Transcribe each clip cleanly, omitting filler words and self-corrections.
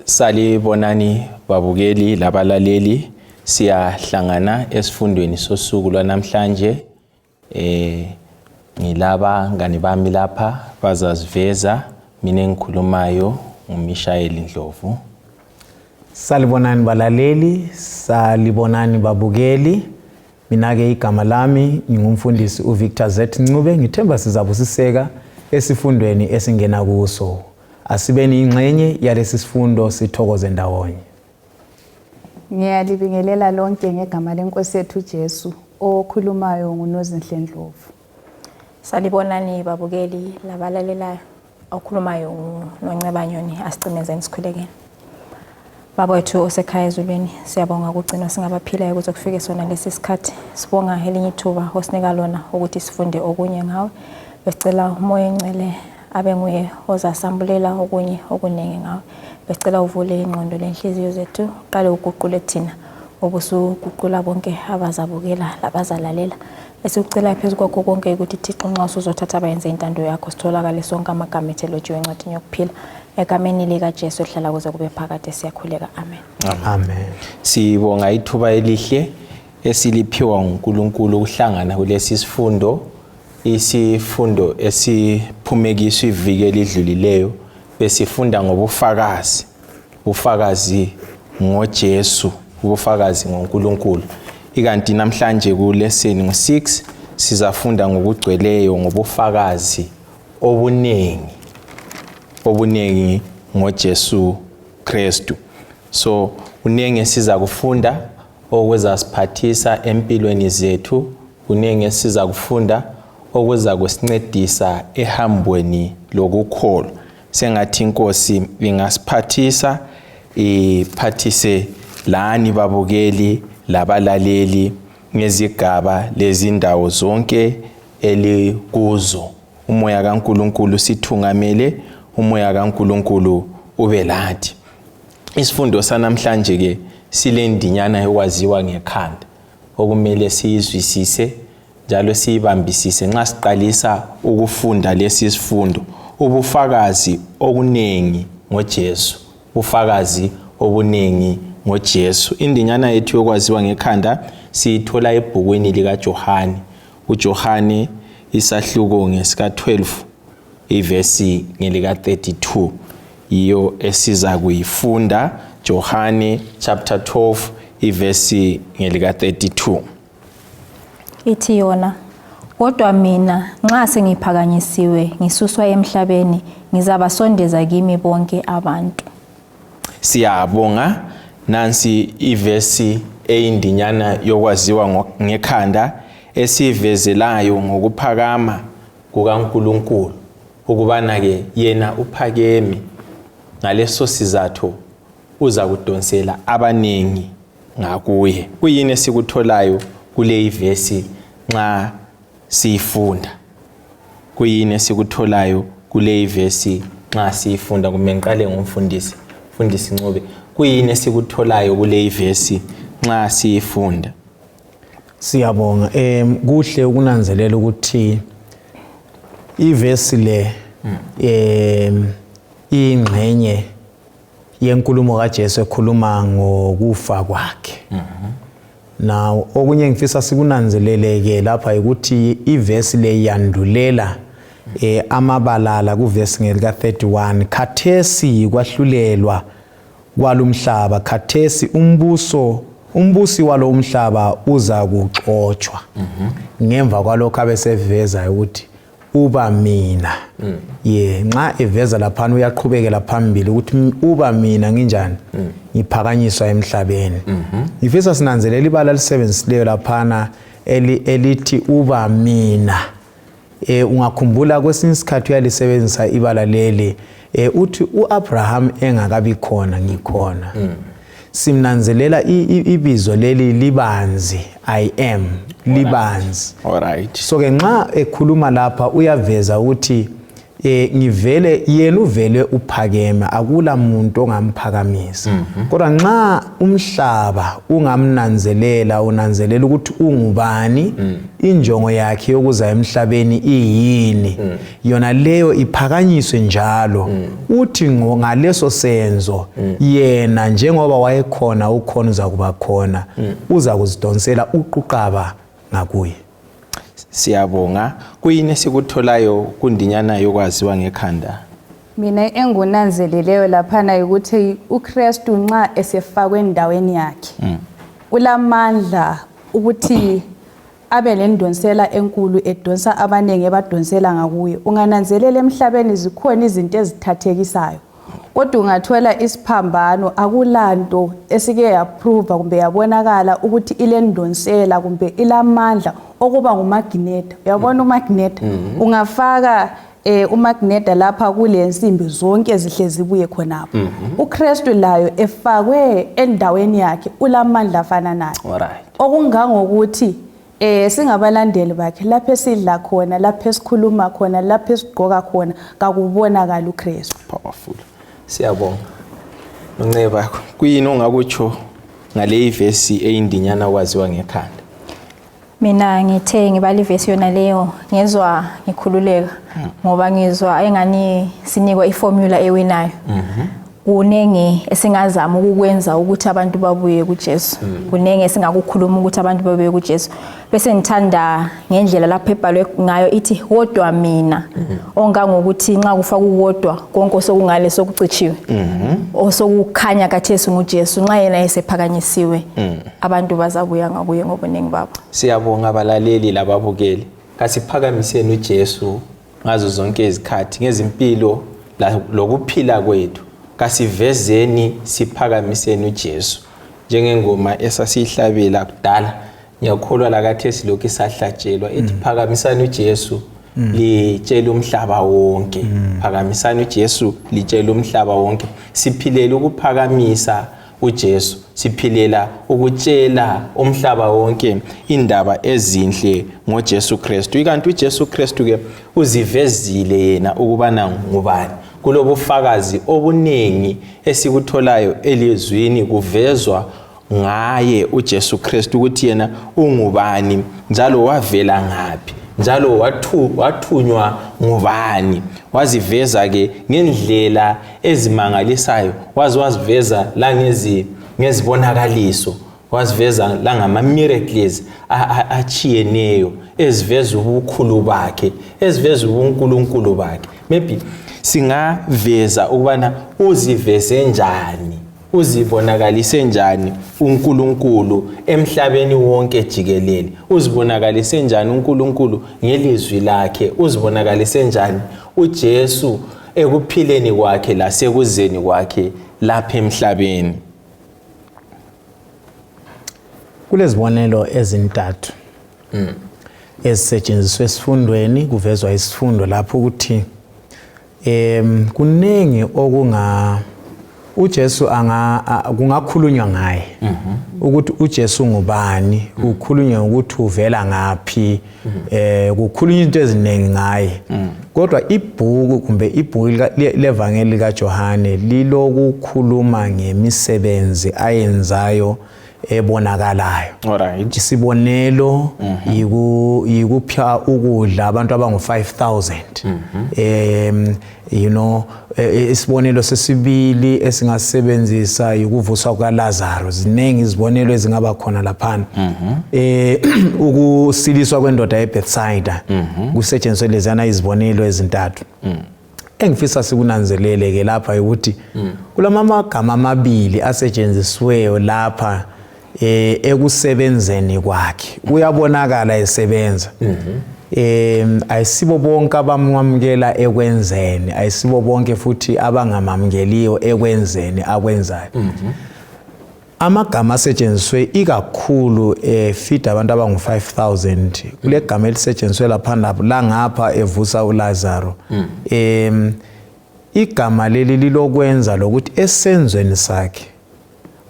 Salibonani babukeli labalaleli, siyahlangana esifundweni sosuku lwanamhlanje. Ngilaba ngani bami lapha bazaziveza, mina engikhulumayo uMishael Ndlovu. Salibonani balaleli, salibonani babukeli. Mina ke igama lami ngingumfundisi uVictor Z Ncube. Ngithemba sizabusiseka esifundweni esingena kuso. Asibeni ingxenye yalesi sifundo sithokoze ndawonye. Ngiyalibingelela lonke ngegama leNkosi yethu Jesu okhulumayo nguNozinhle Ndlovu. Salibonani babukeli labalalelayo, okhulumayo uNoncebanyoni Asicimezeni Sikhulekeni. Baba wethu osekhaya ezulwini, siyabonga ukugcina singabaphilayo ukuze kufike sona lesi sikhathi. Sibonga elinye ithuba osinika lona ukuthi sifunde okunye ngawe. Besicela umoya engcwele abe nguye ozasambulela okunye okuningi ngawe. Besicela uvule ingqondo lenhliziyo zethu, qale uguqule thina obusuguqula bonke abazabukela labazalalela. Esikucela phezulu kwakho konke ukuthi Thixo nxa usuzothatha abayenze intando yakho sitholakale sonke amagama ethelojiwe encwadini yokuphila. Egameni lika Jesu ehlala kuze kube phakade siyakhuleka. Amen. Amen. Sibonga ithuba elihle esiliphiwa uNkulunkulu ukuhlangana kulesi sifundo. Isifundo esiphumekiswa iviki elidlulileyo besifunda ngobufakazi. Ufakazi ngoJesu, ubufakazi ngoNkulunkulu. Ikanti namhlanje ku lesson 6 sizafunda ngokugcweleyo ngobufakazi obunengi ngoJesu Kristu. So unenge siza kufunda okweza siphathisa empilweni zethu, unenge siza kufunda okweza kusincedisa ehambweni lokukholwa. Sengathi Inkosi ingasiphathisa iphathise lani babukeli labalaleli ngezigaba lezindawo zonke elikuzo. Umoya kaNkulunkulu sithungamele, umoya kaNkulunkulu ube lathi. Isifundo sanamhlanje ke silendinyana yokwaziwa ngekhanda okumele siyizwisise njalo siyibambisise nxa siqalisa ukufunda lesi sifundo. Ubufakazi obunengi ngoJesu, ubufakazi obunengi ngoJesu. Indinyana yethu yokwaziwa ngekhanda siyithola ebhukwini likaJohane. UJohane isahluko ngesika 12 ivesi ngelika 32 iyo esiza kuyifunda. Johane chapter 12 ivesi ngelika 32. Ithi yona, kodwa mina nxa sengiphakanyisiwe ngisuswa emhlabeni ngizabasondeza kimi bonke abantu. Siyabonga. Nansi ivesi eyindinyana yokwaziwa ngekhanda esivezelayo ngokuphakama kukaNkulunkulu ukubana ke yena uphakeme. Ngaleso sizathu uza kudonsela abanengi ngakuye. Kuyini esikutholayo kule ivesi nxa siyifunda? Kuyini esikutholayo kule ivesi nxa siyifunda? Kumenqale ngumfundisi Ncube. Kuyini esikutholayo kule ivesi nxa siyifunda? Siyabonga. Kuhle ukunanzelela ukuthi ivesi le ingxenye yenkulumo kaJesu ekhuluma ngokufa kwakhe. Na okunye ngifisa sikunanzeleleke lapha ukuthi ivesi le yandulela amabalala kuvesi ngelika 31. Khathesi kwahlulelwa kwalumhlaba, khathesi umbusi walo umhlaba uza kuxotshwa. Ngemva kwalokho abeseveza ukuthi uba mina. Nxa eveza lapha uyaqhubekela phambili ukuthi uba mina nginjani ngiphakanyiswa emhlabeni. Ngifisa sinanzelela ibala lisebenzisileyo laphana elithi uba mina. Ungakhumbula kwesinye isikhathi uyalisebenzisa ibala leli uthi uAbraham engakabi khona ngikhona. Simnanzelela ibizo leli libanzi, I am libanzi. Alright. So ke nxa ekhuluma lapha uyaveza ukuthi ngivele yena uvele uphakeme akula muntu ongamphakamisa kodwa nxa umhlaba ungamnanzelela unanzelela ukuthi ungubani injongo yakhe yokuza emhlabeni iyini yona leyo iphakanyiswe njalo uthi ngaleso senzo yena njengoba wayekhona ukhona uzakuba khona uza kuzidonsela uquqaba ngakuye. Siyabonga. Kuyini esikutholayo kundinyana yokwaziwa ngekhanda? Mina engunanzeleleyo laphana ukuthi uKristu nxa esefakwe endaweni yakhe ulamandla ukuthi abe lendonsela enkulu edonsa abanenge badonsela ngakuye. Ungananzelela emhlabeni zikhona izinto ezithathekisayo kodwa ungathola isiphambano akulanto esike yaprove kumbe yabonakala ukuthi ilendonsela kumbe ilamandla okuba ngumagneta. Uyabona umagneta ungafaka umagneta lapha kule nsimbi zonke zihle zibuye khonapho. uKristu layo efakwe endaweni yakhe ulamandla afana naye. Okungangokuthi singabalandeli bakhe lapho esidla khona lapho esikhuluma khona lapho esigqoka khona kakubonakala uKristu. Powerful. Siyabonga. Nceba kuyini ongakutsho ngale ivesi eyindinyana kwaziwa ngekhanda? Mina ngithe ngibala ivesi yona leyo ngezwe ngikhululeka ngoba ngizwa engani sinikwa iformula ewinayo. Kunenge esingazama ukukwenza ukuthi abantu babuye kuJesu. Kunenge esingakukhuluma ukuthi abantu babuye kuJesu. Bese ngithanda ngendlela lapho ebhalwe ngayo ithi wodwa mina ongangokuthi nxa kufa kuwodwa konke osokungale sokucitshiwe. Osokukhanya kaThesu nguJesu nxa yena esephakanyisiwe abantu bazabuya ngakuye ngobunengi babo. Siyabonga abalaleli lababukeli. Kasiphakamiseni uJesu ngazo zonke izikhathi ngezimpilo lokuphila kwethu. Kasivezeni siphakamiseni uJesu njengengoma esasihlabela kudala. Ngiyakholwa lakaThesi lokho isahlatshelwa ethi phakamisani uJesu litshela umhlaba wonke. Phakamisani uJesu litshela umhlaba wonke. Siphilela ukuphakamisa uJesu, siphilela ukutshela umhlaba wonke indaba ezinhle ngoJesu Kristu. Ikanti uJesu Kristu ke uzivezile yena ukubana ngubani. Kulobufakazi obunengi esikutholayo elizwini kuvezwa ngaye uJesu Kristu ukuthi yena ungubani njalo wavela ngaphi njalo wathunywa ngubani. Waziveza ke ngendlela ezimangalisayo, waziveza la ngezibonakaliso, waziveza la ngama miracles achiyeneyo eziveza ubukhulu bakhe, eziveza ubunkulunkulu bakhe. Maybe singaveza ukubana uziveze njani, uzibonakalise njani uNkulunkulu emhlabeni wonke jikelele. Uzibonakalise njani uNkulunkulu ngelizwi lakhe, uzibonakalise njani uJesu ekuphileni kwakhe lasekuzeni kwakhe lapha emhlabeni. Kulezibonelo ezintathu ezisetshenziswe esifundweni kuvezwa isifundo lapho ukuthi kunengi uJesu kungakhulunywa ngaye ukuthi uJesu ngubani, ukhulunywa ukuthi uvela ngaphi, kukhulunywa into eziningi ngaye. Kodwa ibhuku kumbe ibhuku levangeli likaJohane lilokukhuluma ngemisebenzi ayenzayo ebonakalayo. Alright. Isibonelo yikupha ukudla abantu abangu 5,000. Isibonelo sesibili esingasebenzisa yikuvuswa kwaLazaro. Ziningi izibonelo ezingaba khona laphana. Ukusiliswa kwendoda eBethsaida kusetshenziswe lezana izibonelo ezintathu. Engifisa sikunanzelele ke lapha ukuthi kulamagama amabili asetshenzisweyo lapha ekusebenzeni kwakhe. Uyabonakala esebenza. Ayisibo bonke abamwamukela ekwenzeni, ayisibo bonke futhi abangamamukeliyo ekwenzeni akwenzayo. Amagama asetshenziswe ikakhulu feed abantu abangu 5,000. Kule gama elisetshenziswe lapha la ngapha evusa uLazaro. Igama leli lilokwenza lokuthi esenzweni sakhe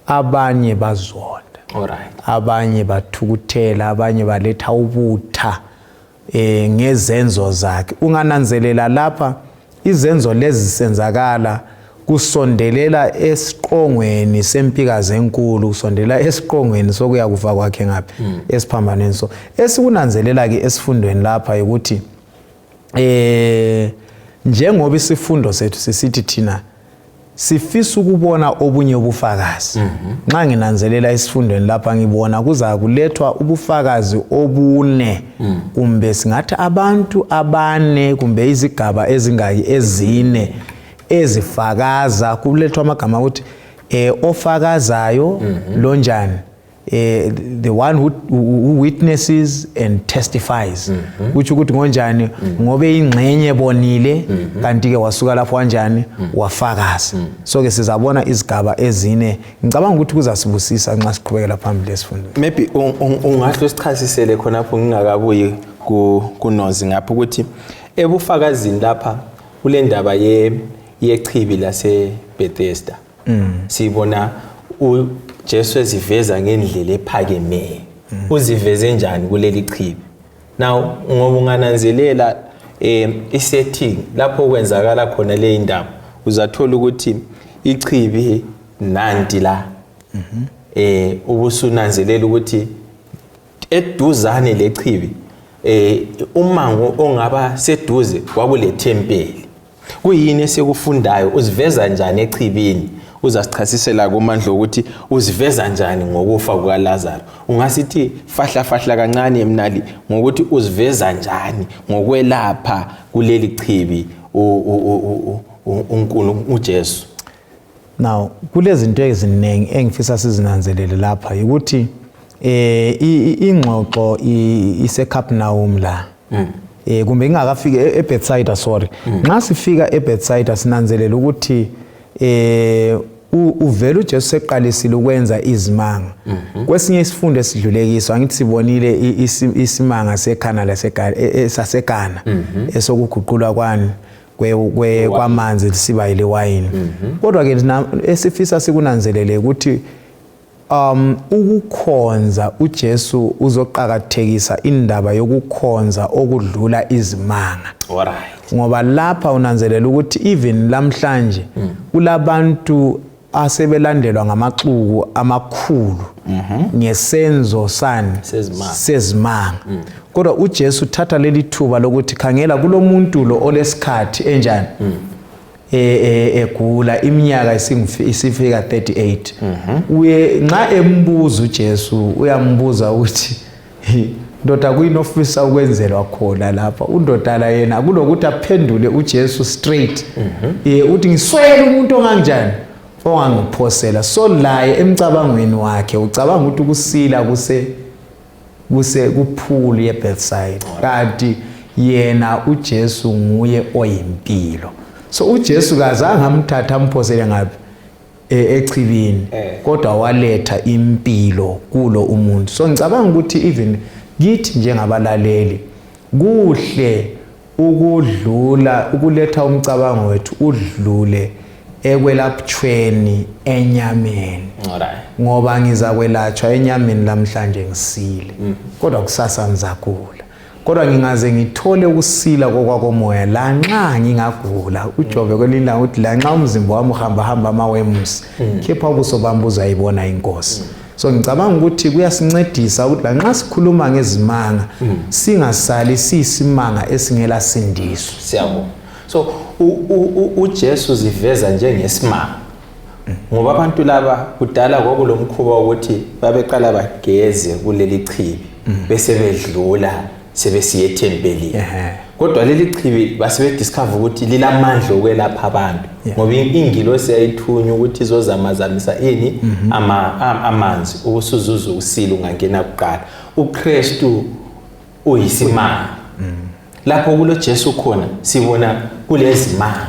abanye bazonda. Alright. Abanye bathukuthela, abanye baletha ubutha ngezenzo zakhe. Ungananzelela lapha izenzo lezi senzakala kusondelela esiqongweni sempikazi enkulu, kusondela esiqongweni sokuya kufa kwakhe ngaphi esiphambanweni. So esikunanzelela ke esifundweni lapha ukuthi njengoba isifundo sethu sisithi thina sifisa ukubona obunye ubufakazi. Nxa nginanzelela isifundweni lapha ngibona kuza kulethwa ubufakazi obune kumbe singathi abantu abane kumbe izigaba ezingaki ezine ezifakaza, kulethwa amagama ukuthi ofakazayo lonjani, the one who witnesses and testifies, kuthi ukuthi ngonjani ngobe ingxenye bonile kanti ke wasuka lapho kanjani wafakaza. So ke sizabona izigaba ezine. Ngicabanga ukuthi kuzasibusisa nxa siqhubekela phambili esifundo. Maybe ungahle sichasisele khonapho ngingakabuyi kunozi ngapha ukuthi ebufakazini lapha kule ndaba yechibi lase Bethesda. Sibona uJesu eziveza ngendlela ephakeme. Uziveze njani kuleli chibi? Now ngoba ungananzelela isetting lapho kwenzakala khona le indaba uzathola ukuthi ichibi nanti la ubusunanzelela ukuthi eduzane lechibi umango ongaba seduze kwakule tempeli. Kuyini esekufundayo uziveza njani echibini? Uzasichasisela komandla ukuthi uziveza njani ngokufa kukaLazaro. Ungasithi fahla kancane emnali ngokuthi uziveza njani ngokwelapha kuleli chibi uNkulunkulu uJesu. Now kulezi zinto eziningi engifisa sizinanzelele lapha ukuthi ingxoxo iseCapernaum la. Kumbe ingakafika eBethsaida, sorry. Nxa sifika eBethsaida sinanzelela ukuthi uvela uJesu seqalisile ukwenza izimanga. Kwesinye isifundo esidlulekiswa ngithi sibonile isimanga seKhana saseKhana esokuguqulwa kwamanzi lisiba yilewayini. Kodwa ke esifisa sikunanzelele ukuthi ukukhonza uJesu uzoqhakathekisa indaba yokukhonza okudlula izimanga. Alright. Ngoba lapha unanzelela ukuthi even lamhlanje kulabantu asebelandelwa ngamaxuku amakhulu ngesenzo sezimanga. Kodwa uJesu uthatha leli thuba lokuthi khangela kulomuntu lo olesikhathi enjani egula iminyaka isifika 38. Uye nxa embuza uJesu uyambuza ukuthi ndoda kuyinofisa ukwenzelwa khona lapha. Undoda la yena kulokuthi aphendule uJesu straight. Uthi ngiswele umuntu onganjani ongangiphosela. So laye emcabangweni wakhe ucabanga ukuthi ukusila kuphuli yeBethsaida. Kanti yena uJesu nguye oyimpilo. So uJesu kazange amthatha amphosele ngaphi echibini kodwa waletha impilo kulo umuntu. So ngicabanga ukuthi even kithi njengabalaleli kuhle ukuletha umcabango wethu udlule ekwelaphweni enyameni. Ngoba ngizakwelatshwa enyameni lamhlanje ngisile kodwa kusasa ngizagula. Kodwa ngingaze ngithole ukusila kokwakomoya la nxa ngingagula. uJobe kwelinda uthi la nxa umzimba wami uhamba amawemusi khipha ubuso bami uzayibona inkosi. So ngicabanga ukuthi kuyasincedisa ukuthi la nxa sikhuluma ngezimanga singasali siyisimanga esingela sindiso. Siyabona. So uJesu ziveza njengesimanga. Ngoba abantu laba kudala kwakulomkhuba ukuthi babeqala bageze kuleli chibi bese bedlula sebesiye ethempelini. Kodwa leli chibi basebediscover ukuthi lilamandla okwelapha abantu. Ngoba ingilosi yayithunywa ukuthi izozamazamisa ini amanzi ukusuzuza usila ungangena kuqala. uKristu uyisimanga. Lapho kulo Jesu khona sibona kulezimanga.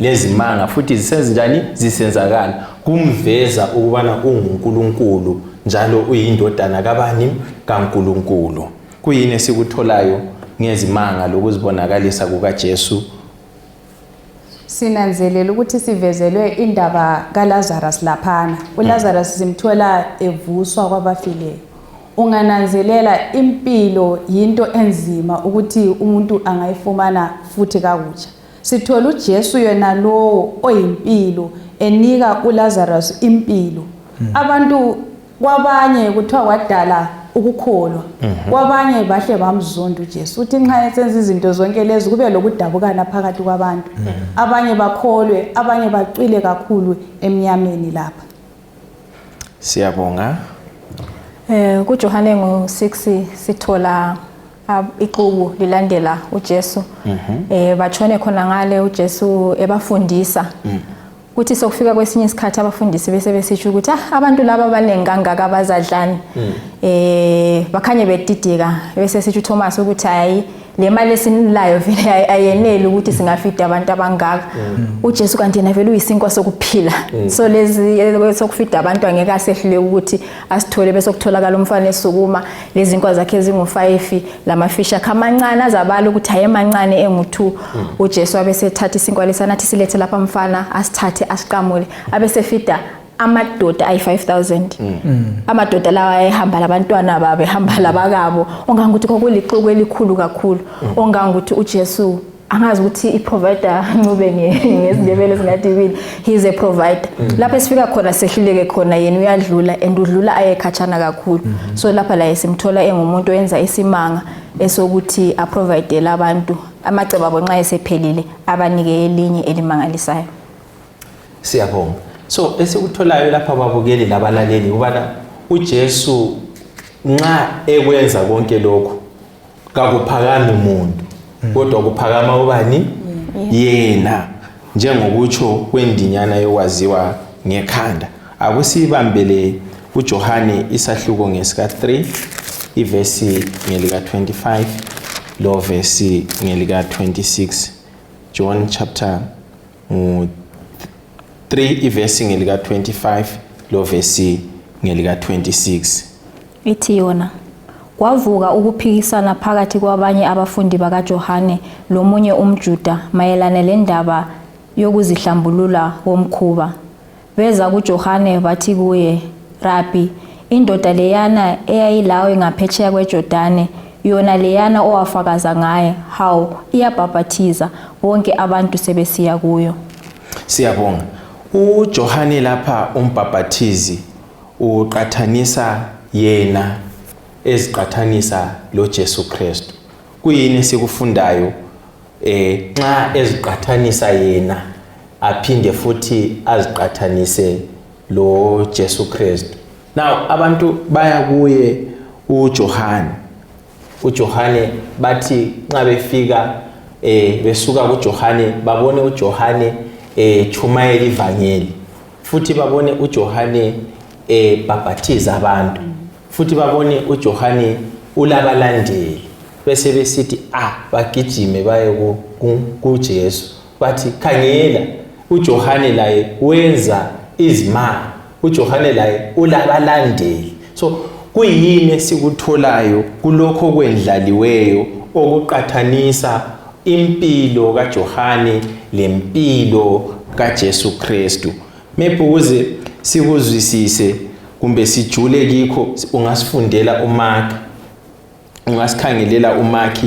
Lezimanga futhi zisenza njani? Zisenzakala kumveza ukubana unguNkulunkulu njalo uyindodana kabani? kaNkulunkulu. Kuyini esikutholayo ngezimanga lokuzibonakalisa kukaJesu? Sinanzelela ukuthi sivezelwe indaba kaLazarus laphana. uLazarus simthola evuswa kwabafileyo. Ungananzelela impilo yinto enzima ukuthi umuntu angayifumana futhi kakutsha. sithola uJesu yena lo oyimpilo enika uLazarus impilo. Abantu kwabanye kuthiwa wadala ukukholwa, kwabanye bahle bamzonda uJesu uthi nxa esenza izinto zonke lezi kube lokudabukana phakathi kwabantu. Abanye bakholwe, abanye bacwile kakhulu emnyameni lapha. Siyabonga. kuJohane ngo-6 sithola iqubu lilandela uJesu. Batshone khona ngale uJesu ebafundisa. Kuthi sokufika kwesinye isikhathi abafundisi bese besitsho ukuthi abantu laba abaningi kangaka abazadlani bakhanye bedidika bese sithi uThomas ukuthi hayi le mali esinilayo vele ayeneli ukuthi singafida abantu abangaka. uJesu kanti yena vele uyisinkwa sokuphila, so lezi sokufida abantu angeke asehlule ukuthi asithole bese kutholakala umfana esukuma lezi zinkwa zakhe ezingu5 lamafisha khamancane azabala ukuthi haye emancane engu2. uJesu abese ethatha isinkwa lesanathi silethe lapha mfana asithathe asiqamule abese fida amadoda ayi-5,000. Amadoda lawa ayehamba labantwana babe hamba labakabo ongangukuthi kwakulixuku elikhulu kakhulu. Ongangukuthi uJesu angazi ukuthi i-provider ncube ngezindebele ezingathi yini, he is a provider. Lapha sifika khona sehluleke khona yena uyadlula and udlula ayekhatshana kakhulu. So lapha la esimthola engumuntu oyenza isimanga esokuthi aprovide labantu amacebo abo nxa esephelile abanike elinye elimangalisayo. Siyabonga. So esikutholayo lapha babukeli labalaleli ubana uJesu nxa ekwenza konke lokho kakuphakami umuntu kodwa kuphakama ubani yena, njengokutsho kwendinyana yokwaziwa ngekhanda. Akusibambele uJohane isahluko ngesika 3 ivesi ngelika 25 lo vesi ngelika 26. John chapter 3 ivesi ngelika 25 lo vesi ngelika 26. Ithi yona kwavuka ukuphikisana phakathi kwabanye abafundi bakaJohane lomunye umJuda mayelana lendaba yokuzihlambulula womkhuba. Beza kuJohane bathi kuye, Rabbi, indoda leyana eyayilawe ngaphetsheya kweJordani, yona leyana owafakaza ngaye, hawu iyabhabhathiza, bonke abantu sebesiya kuyo. Siyabonga. uJohane lapha umbhabhathizi uqathanisa yena eziqathanisa lo Jesu Kristu. Kuyini sikufundayo nxa eziqathanisa yena aphinde futhi aziqathanise lo Jesu Kristu. Now abantu baya kuye uJohane. uJohane bathi nxa befika besuka kuJohane babone uJohane chumayela ivangeli, futhi babone uJohane bhabhathiza abantu, futhi babone uJohane ulabalandeli, bese besithi bagijime baye kuJesu bathi khangela uJohane laye wenza izimanga, uJohane laye ulabalandeli. So kuyini esikutholayo kulokho kwendlaliweyo okuqathanisa impilo kaJohane lempilo kaJesu Kristu? Maybe ukuze sikuzwisise kumbe sijule kikho ungasifundela uMark, ungasikhangelela uMark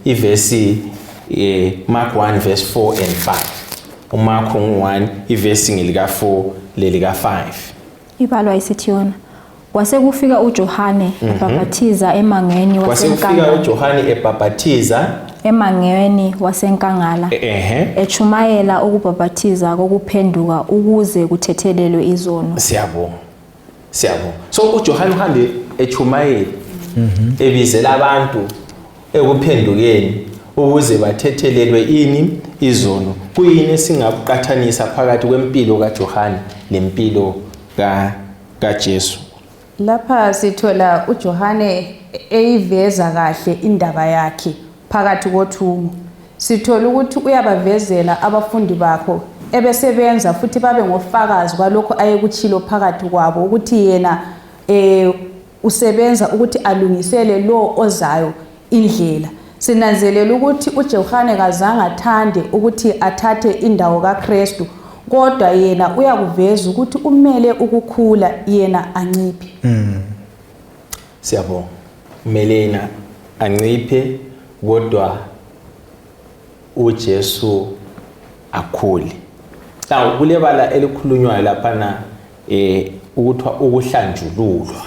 ivesi Mark 1 verse 4 and 5. uMark 1 ivesi ngelika 4 lelika 5. Ibalwa isithi yona kwasekufika uJohane ebhabhathiza emangweni wasenkangala. Kwasekufika uJohane ebhabhathiza emangweni wasenkangala echumayela ukubhabhathiza kokuphenduka ukuze kuthethelelwe izono. Siyabonga. So uJohane uhambe echumayela ebizela abantu ekuphendukeni ukuze bathethelelwe ini izono. Kuyini esingakuqathanisa phakathi kwempilo kaJohane lempilo kaJesu? Lapha sithola uJohane eyiveza kahle indaba yakhe phakathi kothumo. Sithola ukuthi uyabavezela abafundi bakho ebesebenza futhi babe ngofakazi kwalokho ayekuchilo phakathi kwabo ukuthi yena usebenza ukuthi alungisele lo ozayo indlela. Sinanzelela ukuthi uJohane kazange athande ukuthi athathe indawo kaKristu, kodwa yena uyakuveza ukuthi umele ukukhula yena anciphe. Siyabonga. Umele yena anciphe kodwa uJesu akhule. Now kulebala elikhulunywayo laphana ukuthi ukuhlanjululwa.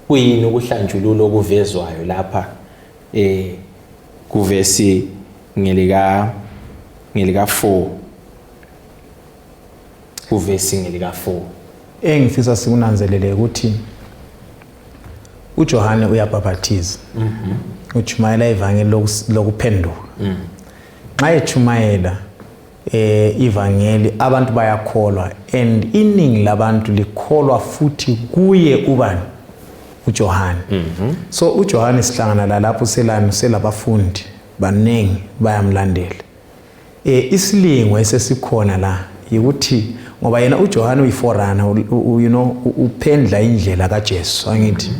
Kuyini ukuhlanjululwa okuvezwayo lapha kuvesi ngelika 4 kuvesi ngelika 4 engifisa sikunanzelele ukuthi uJohane uyabhaphathiza uchumayela ivangeli lokuphenduka nxa echumayela ivangeli abantu bayakholwa and iningi labantu likholwa futhi kuye ubani uJohane so uJohane sihlangana lapho selabafundi banengi bayamlandela isilingo esesikhona la ukuthi ngoba yena uJohane uyiforana you know uphendla indlela kaJesu angithi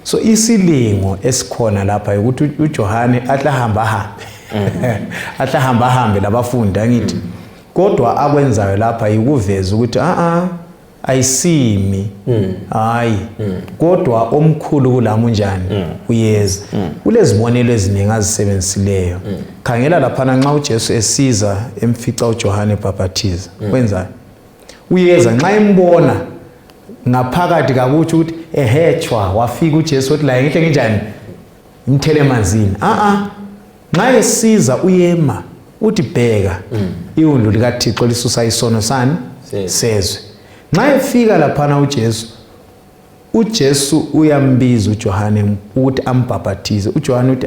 so isilingo esikhona lapha ukuthi uJohane ahlahamba hambe labafundi angithi kodwa akwenzayo lapha yikuveza ukuthi ayisimi hayi kodwa omkhulu kulamunjani uyeza kulezibonelo eziningi azisebenzisileyo khangela lapha nxa uJesu esiza emfica uJohane ebhaphathiza wenza uyeza nxa embona ngaphakathi kakuthi ukuthi ehechwa wafika uJesu uthi la ngihle nginjani imthele emanzini nxa esiza uyema uthi bheka iwundu likaThixo lisusa isono sani sezwe nxa efika lapha uJesu uyambiza uJohane ukuthi ambhaphathize uJohane uthi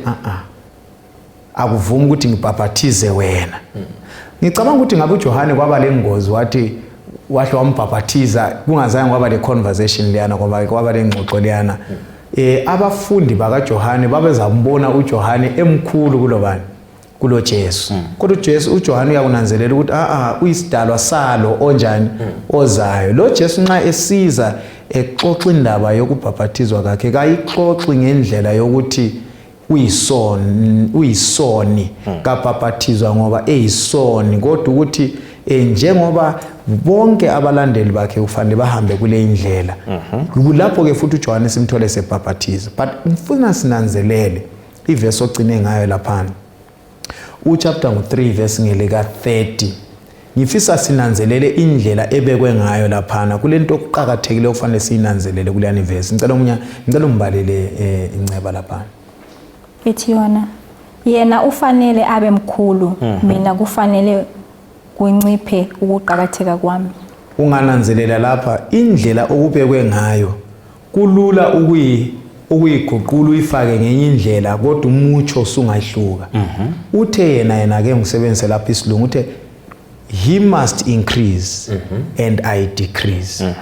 akuvumi ukuthi ngibhaphathize wena ngicabanga ukuthi ngabe uJohane kwaba lengozi wathi wahle wambhaphathiza kungazange kwaba le conversation leyana kwaba lengxoxo leyana abafundi bakaJohane babezambona uJohane emkhulu kulobani kulo Jesu kodwa uJohane uyakunanzelela ukuthi uyisidalwa salo onjani ozayo lo Jesu nxa esiza exoxa indaba yokubhaphathizwa kwakhe kayixoxi ngendlela yokuthi uyisoni kabhaphathizwa ngoba eyisoni kodwa ukuthi njengoba bonke abalandeli bakhe kufanele bahambe kule indlela kulapho ke futhi uJohane simthole sebhaphathiza but ngifuna sinanzelele ivesi ogcine ngayo lapha chapter 3 verse ngelika 30 ngifisa sinanzelele indlela ebekwe ngayo lapha kulento okuqhakathekile okufanele sinanzelele kuleyani verse ngicela umbalele inceba lapha ethi yena ufanele abe mkhulu mina kufanele kunciphe ukuqhakatheka kwami ungananzelela lapha indlela okubekwe ngayo kulula ukuyiguqula uyifake ngenye indlela kodwa umutsho usungahluka uthe yena ke ngisebenzise lapha isilungu uthe he must increase and I decrease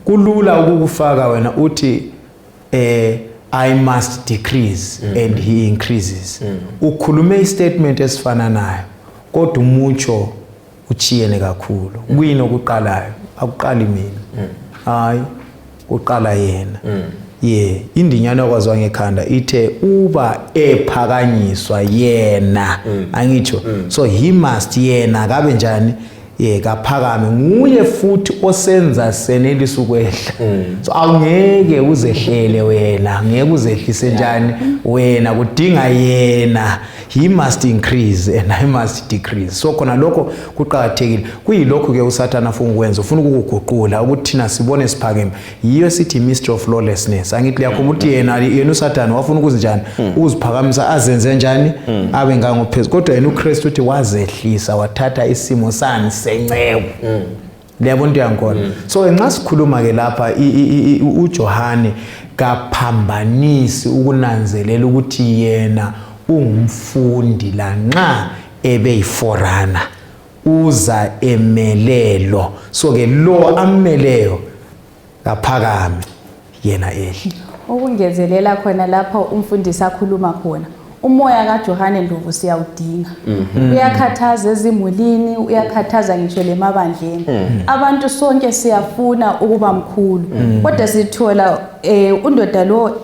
kulula ukukufaka wena uthi I must decrease and he increases ukhulume istatement esifana nayo kodwa umutsho uchiyene kakhulu kuyini okuqalayo akuqali mina hayi uqala yena indinyana okwaziwa ngekhanda ithe uba ephakanyiswa yena angitsho so he must yena kabe njani kaphakame nguye futhi osenza senelisa ukwehla so awungeke uzehlele wena ngeke uzehlise njani wena kudinga yena he must increase and I must decrease so khona lokho kuqhakathekile kuyilokho ke uSathana afuna ukwenza ufuna ukuguqula ukuthi thina sibone siphakeme yiyo sithi mystery of lawlessness angithi yakho ukuthi yena uSathana wafuna ukuzinjani uziphakamisa azenze njani abe ngangophezulu kodwa yena uKristu uthi wazehlisa wathatha isimo sani senceku liyabona into yankona so nxa sikhuluma ke lapha uJohane kaphambanisi ukunanzelela ukuthi yena ungumfundi la nxa ebeyiforana uza emelelo so ke lo ameleyo kaphakame yena ehle ukungezelela khona lapha umfundisi akhuluma khona umoya kaJohane Ndlovu siyawudinga uyakhathaza ezimulini uyakhathaza ngisho lemabandleni abantu sonke siyafuna ukuba mkhulu kodwa sithola undoda lo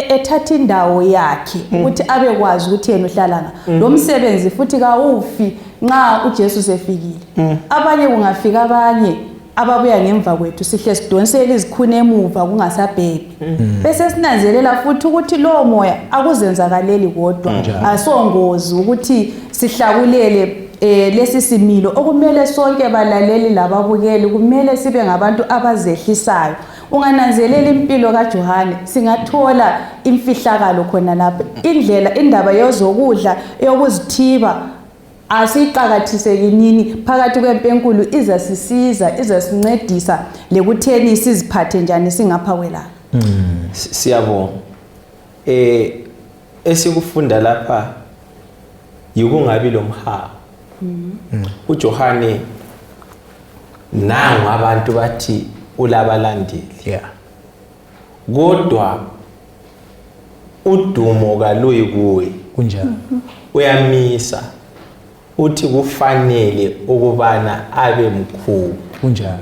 ethatha indawo yakhe ukuthi abekwazi ukuthi yena uhlalana lo msebenzi futhi kawufi nxa uJesu sefikile abanye kungafika abanye ababuya ngemva kwethu sihle sidonsele izikhuni emuva kungasabheki bese sinanzelela futhi ukuthi lo moya akuzenzakaleli kodwa asongozi ukuthi sihlakulele lesi similo okumele sonke balaleli lababukeli kumele sibe ngabantu abazehlisayo ungananzelela impilo kaJohane singathola imfihlakalo khona lapha indaba yozokudla yokuzithiba asiqakathise nini phakathi kwempenkulu izasisiza izasincedisa lekutheni siziphathe njani singapha kwelana siyabonga esikufunda lapha yikungabi lomhawu uJohane nangu abantu bathi ulabalandeli kodwa udumo kaluyi kuwe kunjalo uyamisa uthi kufanele ukubana abe mkhulu kunjalo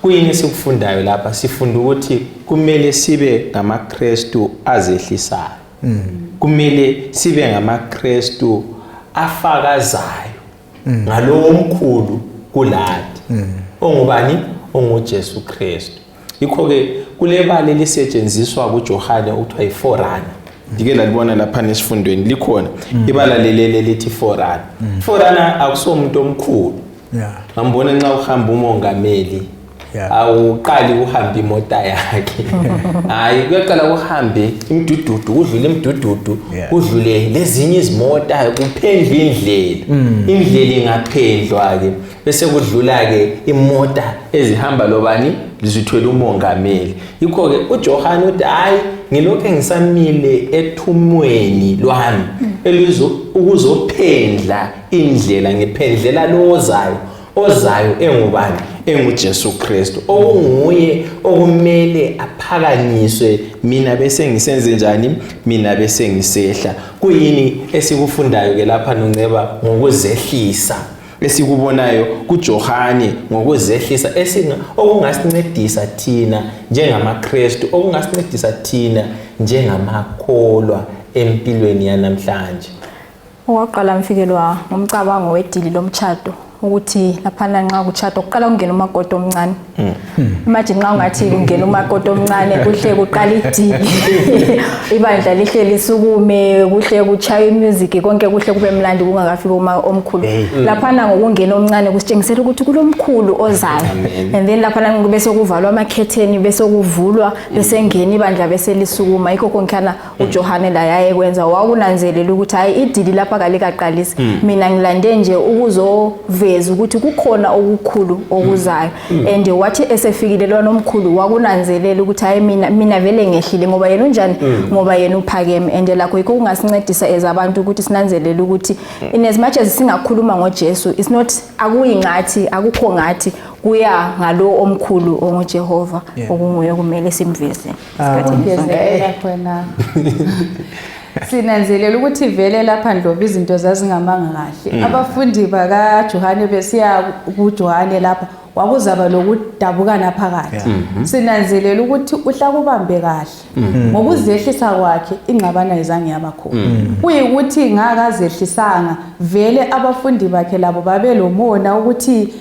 kuyini sikufundayo lapha sifunda ukuthi kumele sibe ngamaKristu azehlisayo kumele sibe ngamaKristu afakazayo ngalowo omkhulu kulathi ongubani onguJesu Kristu yikho ke kulebali lisetshenziswa kuJohane ukuthiwa iforana ndike lalibona lapha nesifundweni likhona ibala lelele lithi forana forana akusomuntu omkhulu ngambona nxa uhamba umongameli awuqali uhamba imota yakhe hayi kuyaqala kuhambe imdududu kudlule imdududu kudlule lezinye izimota kuphendla indlela ingaphendlwa ke bese kudlula ke imota ezihamba lobani lizithwele umongameli yikho ke uJohane uthi hayi ngilokho engisamile ethumweni lwami ukuzophendla indlela ngiphendlela ozayo engubani enguJesu Kristu okunguye okumele aphakanyiswe mina bese ngisenze njani mina bese ngisehla kuyini esikufundayo ke lapha noNceba ngokuzehlisa esikubonayo kuJohane ngokuzehlisa okungasincedisa thina njengamaKristu okungasincedisa thina njengamakholwa empilweni yanamhlanje Okwaqala mfikelwa ngomcabango wedili lomtchado ukuthi laphana nxa kuchado kuqala ungena umakoti omncane imagine nxa ungathi ungena umakoti omncane kuhle kuqala idili ibandla lihle lisukume kuhle kuchaya imusic konke kuhle kube mlandi kungakafika omkhulu laphana ngokungena omncane kusitshengisela ukuthi kulomkhulu ozayo and then laphana bese kuvalwa amakhetheni bese kuvulwa bese ngena ibandla bese lisukuma yikho konkana uJohane la yaye kwenza wakunanzelela ukuthi hayi idili lapha kalikaqalisa mina ngilande nje ukuzoveza ukuthi kukhona okukhulu okuzayo and wathi esefikile lona omkhulu wakunanzelela ukuthi hayi mina vele ngehlile ngoba yena unjani ngoba yena uphakeme and lakho yikho kungasincedisa ezabantu ukuthi sinanzelele ukuthi in as much as singakhuluma ngoJesu it's not akuyingathi akukho ngathi kuya ngalo omkhulu onguJehova okunguye kumele simveze isikhathi khona sinanzelela ukuthi vele lapha Ndlovu izinto zazingamanga kahle abafundi bakaJohane besiya kuJohane lapha wakuzaba lokudabukana phakathi sinanzelela ukuthi uhla kubambe kahle ngokuzehlisa kwakhe ingxabana izange yabakhona kuyikuthi ngakazehlisanga vele abafundi bakhe labo babe lomona ukuthi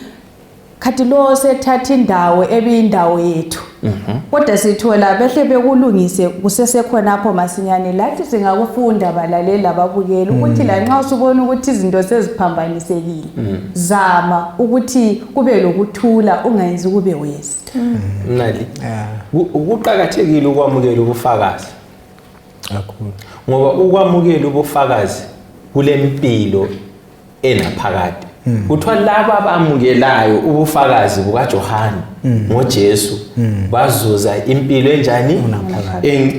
khathi lo sethatha indawo ebiyindawo yethu kodwa sithola behle bekulungise kusesekhona apho masinyane lathi singakufunda balaleli lababukeli ukuthi la nxa usubona ukuthi izinto seziphambanisekile zama ukuthi kube lokuthula ungayenzi kube wesi mnali ukuqhakathekile ukwamukela ubufakazi kakhulu ngoba ukwamukela ubufakazi kulempilo enaphakade kuthiwa laba abamukelayo ubufakazi bukaJohane ngoJesu bazuza impilo enjani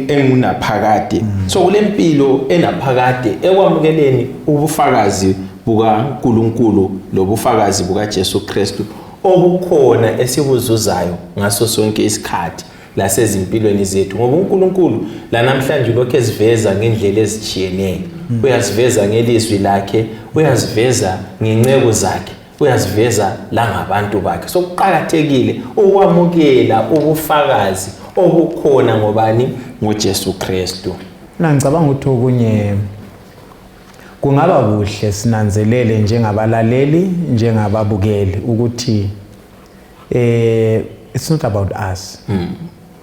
engunaphakade so kulempilo enaphakade ekwamukeleni ubufakazi bukaNkulunkulu lobufakazi bukaJesu Kristu obukhona esibuzuzayo ngaso sonke isikhathi lasezimpilweni zethu ngoba uNkulunkulu la namhlanje lokho eziveza ngendlela ezijiyeneyo uyaziveza ngelizwi lakhe uyaziveza ngencebo zakhe uyaziveza la ngabantu bakhe so kuqhakathekile ukwamukela ubufakazi obukhona ngobani ngoJesu Kristu ngicabanga ukuthi okunye kungaba kuhle sinanzelele njengabalaleli njengababukeli ukuthi it's not about us.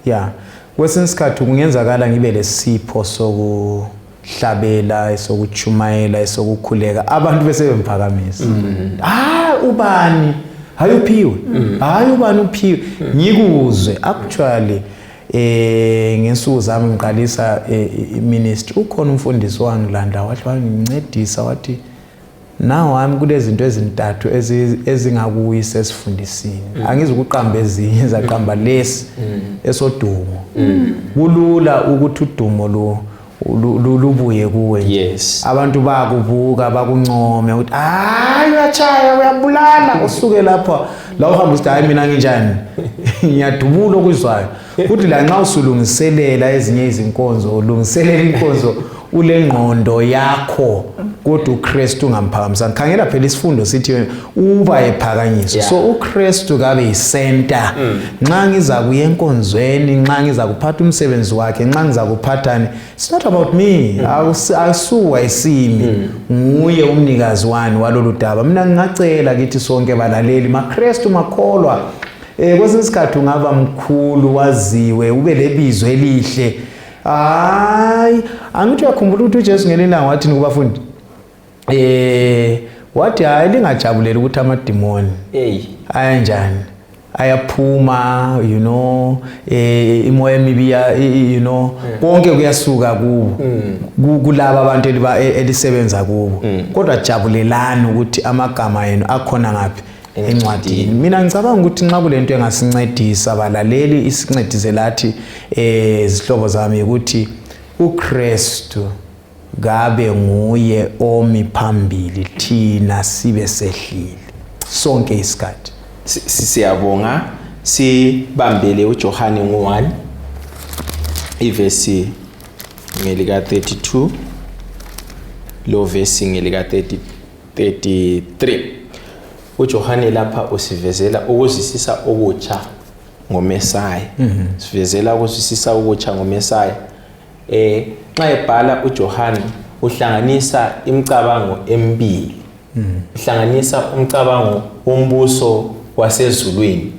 Yeah, kwesinye isikhathi kungenzakala ngibe lesipho sokuhlabela, sokuchumayela, sokukhuleka abantu bese bemphakamisa. Ubani hayi uphiwe, hayi ubani uphiwe, ngikuzwe. Actually ngensuku zami ngiqalisa ministry, ukhona umfundisi wangilanda wathi wangincedisa wathi now wami kulezinto ezintathu ezingakuyisa esifundisini. Angizukuqamba ezinye, zaqamba lesi esodumo. Kulula ukuthi udumo lubuye kuwe. Yes. Abantu bakubuka bakuncome ukuthi hayi uyachaya uyabulala, usuke lapha la uhamba usithi hayi mina nginjani ngiyadubula okuzwayo. Kuthi la nxa usulungiselela ezinye izinkonzo, ulungiselela inkonzo ulengqondo yakho kodwa uKristu ungamphakamisa. Khangela phela isifundo sithi uba ephakanyiswa. So uKristu kabe yicenter. Nxa ngiza kuye enkonzweni, nxa ngiza kuphatha umsebenzi wakhe, nxa ngiza kuphathani, it's not about me. Asuwa isimi, nguye umnikazi wani walolu daba. Mina ngingacela kithi sonke balaleli maKristu makholwa kwesinye isikhathi ungaba mkhulu waziwe ube lebizo elihle. Hayi angithi uyakhumbula ukuthi uJesu ngelilanga wathi kubafundi wathi hayi lingajabulela ukuthi amadimoni ayanjani ayaphuma, you know, imoya emibi, you know, konke kuyasuka kubo kulabo abantu elisebenza kubo. Kodwa jabulelani ukuthi amagama enu akhona ngaphi encwadini. Mina ngicabanga ukuthi nxa kulento engasincedisa balaleli isincedise lathi izihlobo zami ukuthi uKristu gabe nguye omi phambili thina sibe sehlile sonke isikhathi. Siyabonga sibambele uJohane 1 ivesi ngelika 32 lo vesi ngelika 33. uJohane lapha usivezela ukuzwisisa okutsha ngoMesaya. Sivezela ukuzwisisa okutsha ngoMesaya. Nxa ebhala uJohane uhlanganisa imicabango emibili. Uhlanganisa umcabango wombuso wasezulwini,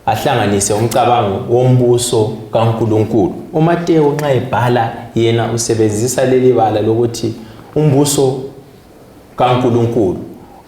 ahlanganise umcabango wombuso kaNkulunkulu. uMateyu nxa ebhala yena usebenzisa leli bala lokuthi umbuso kaNkulunkulu.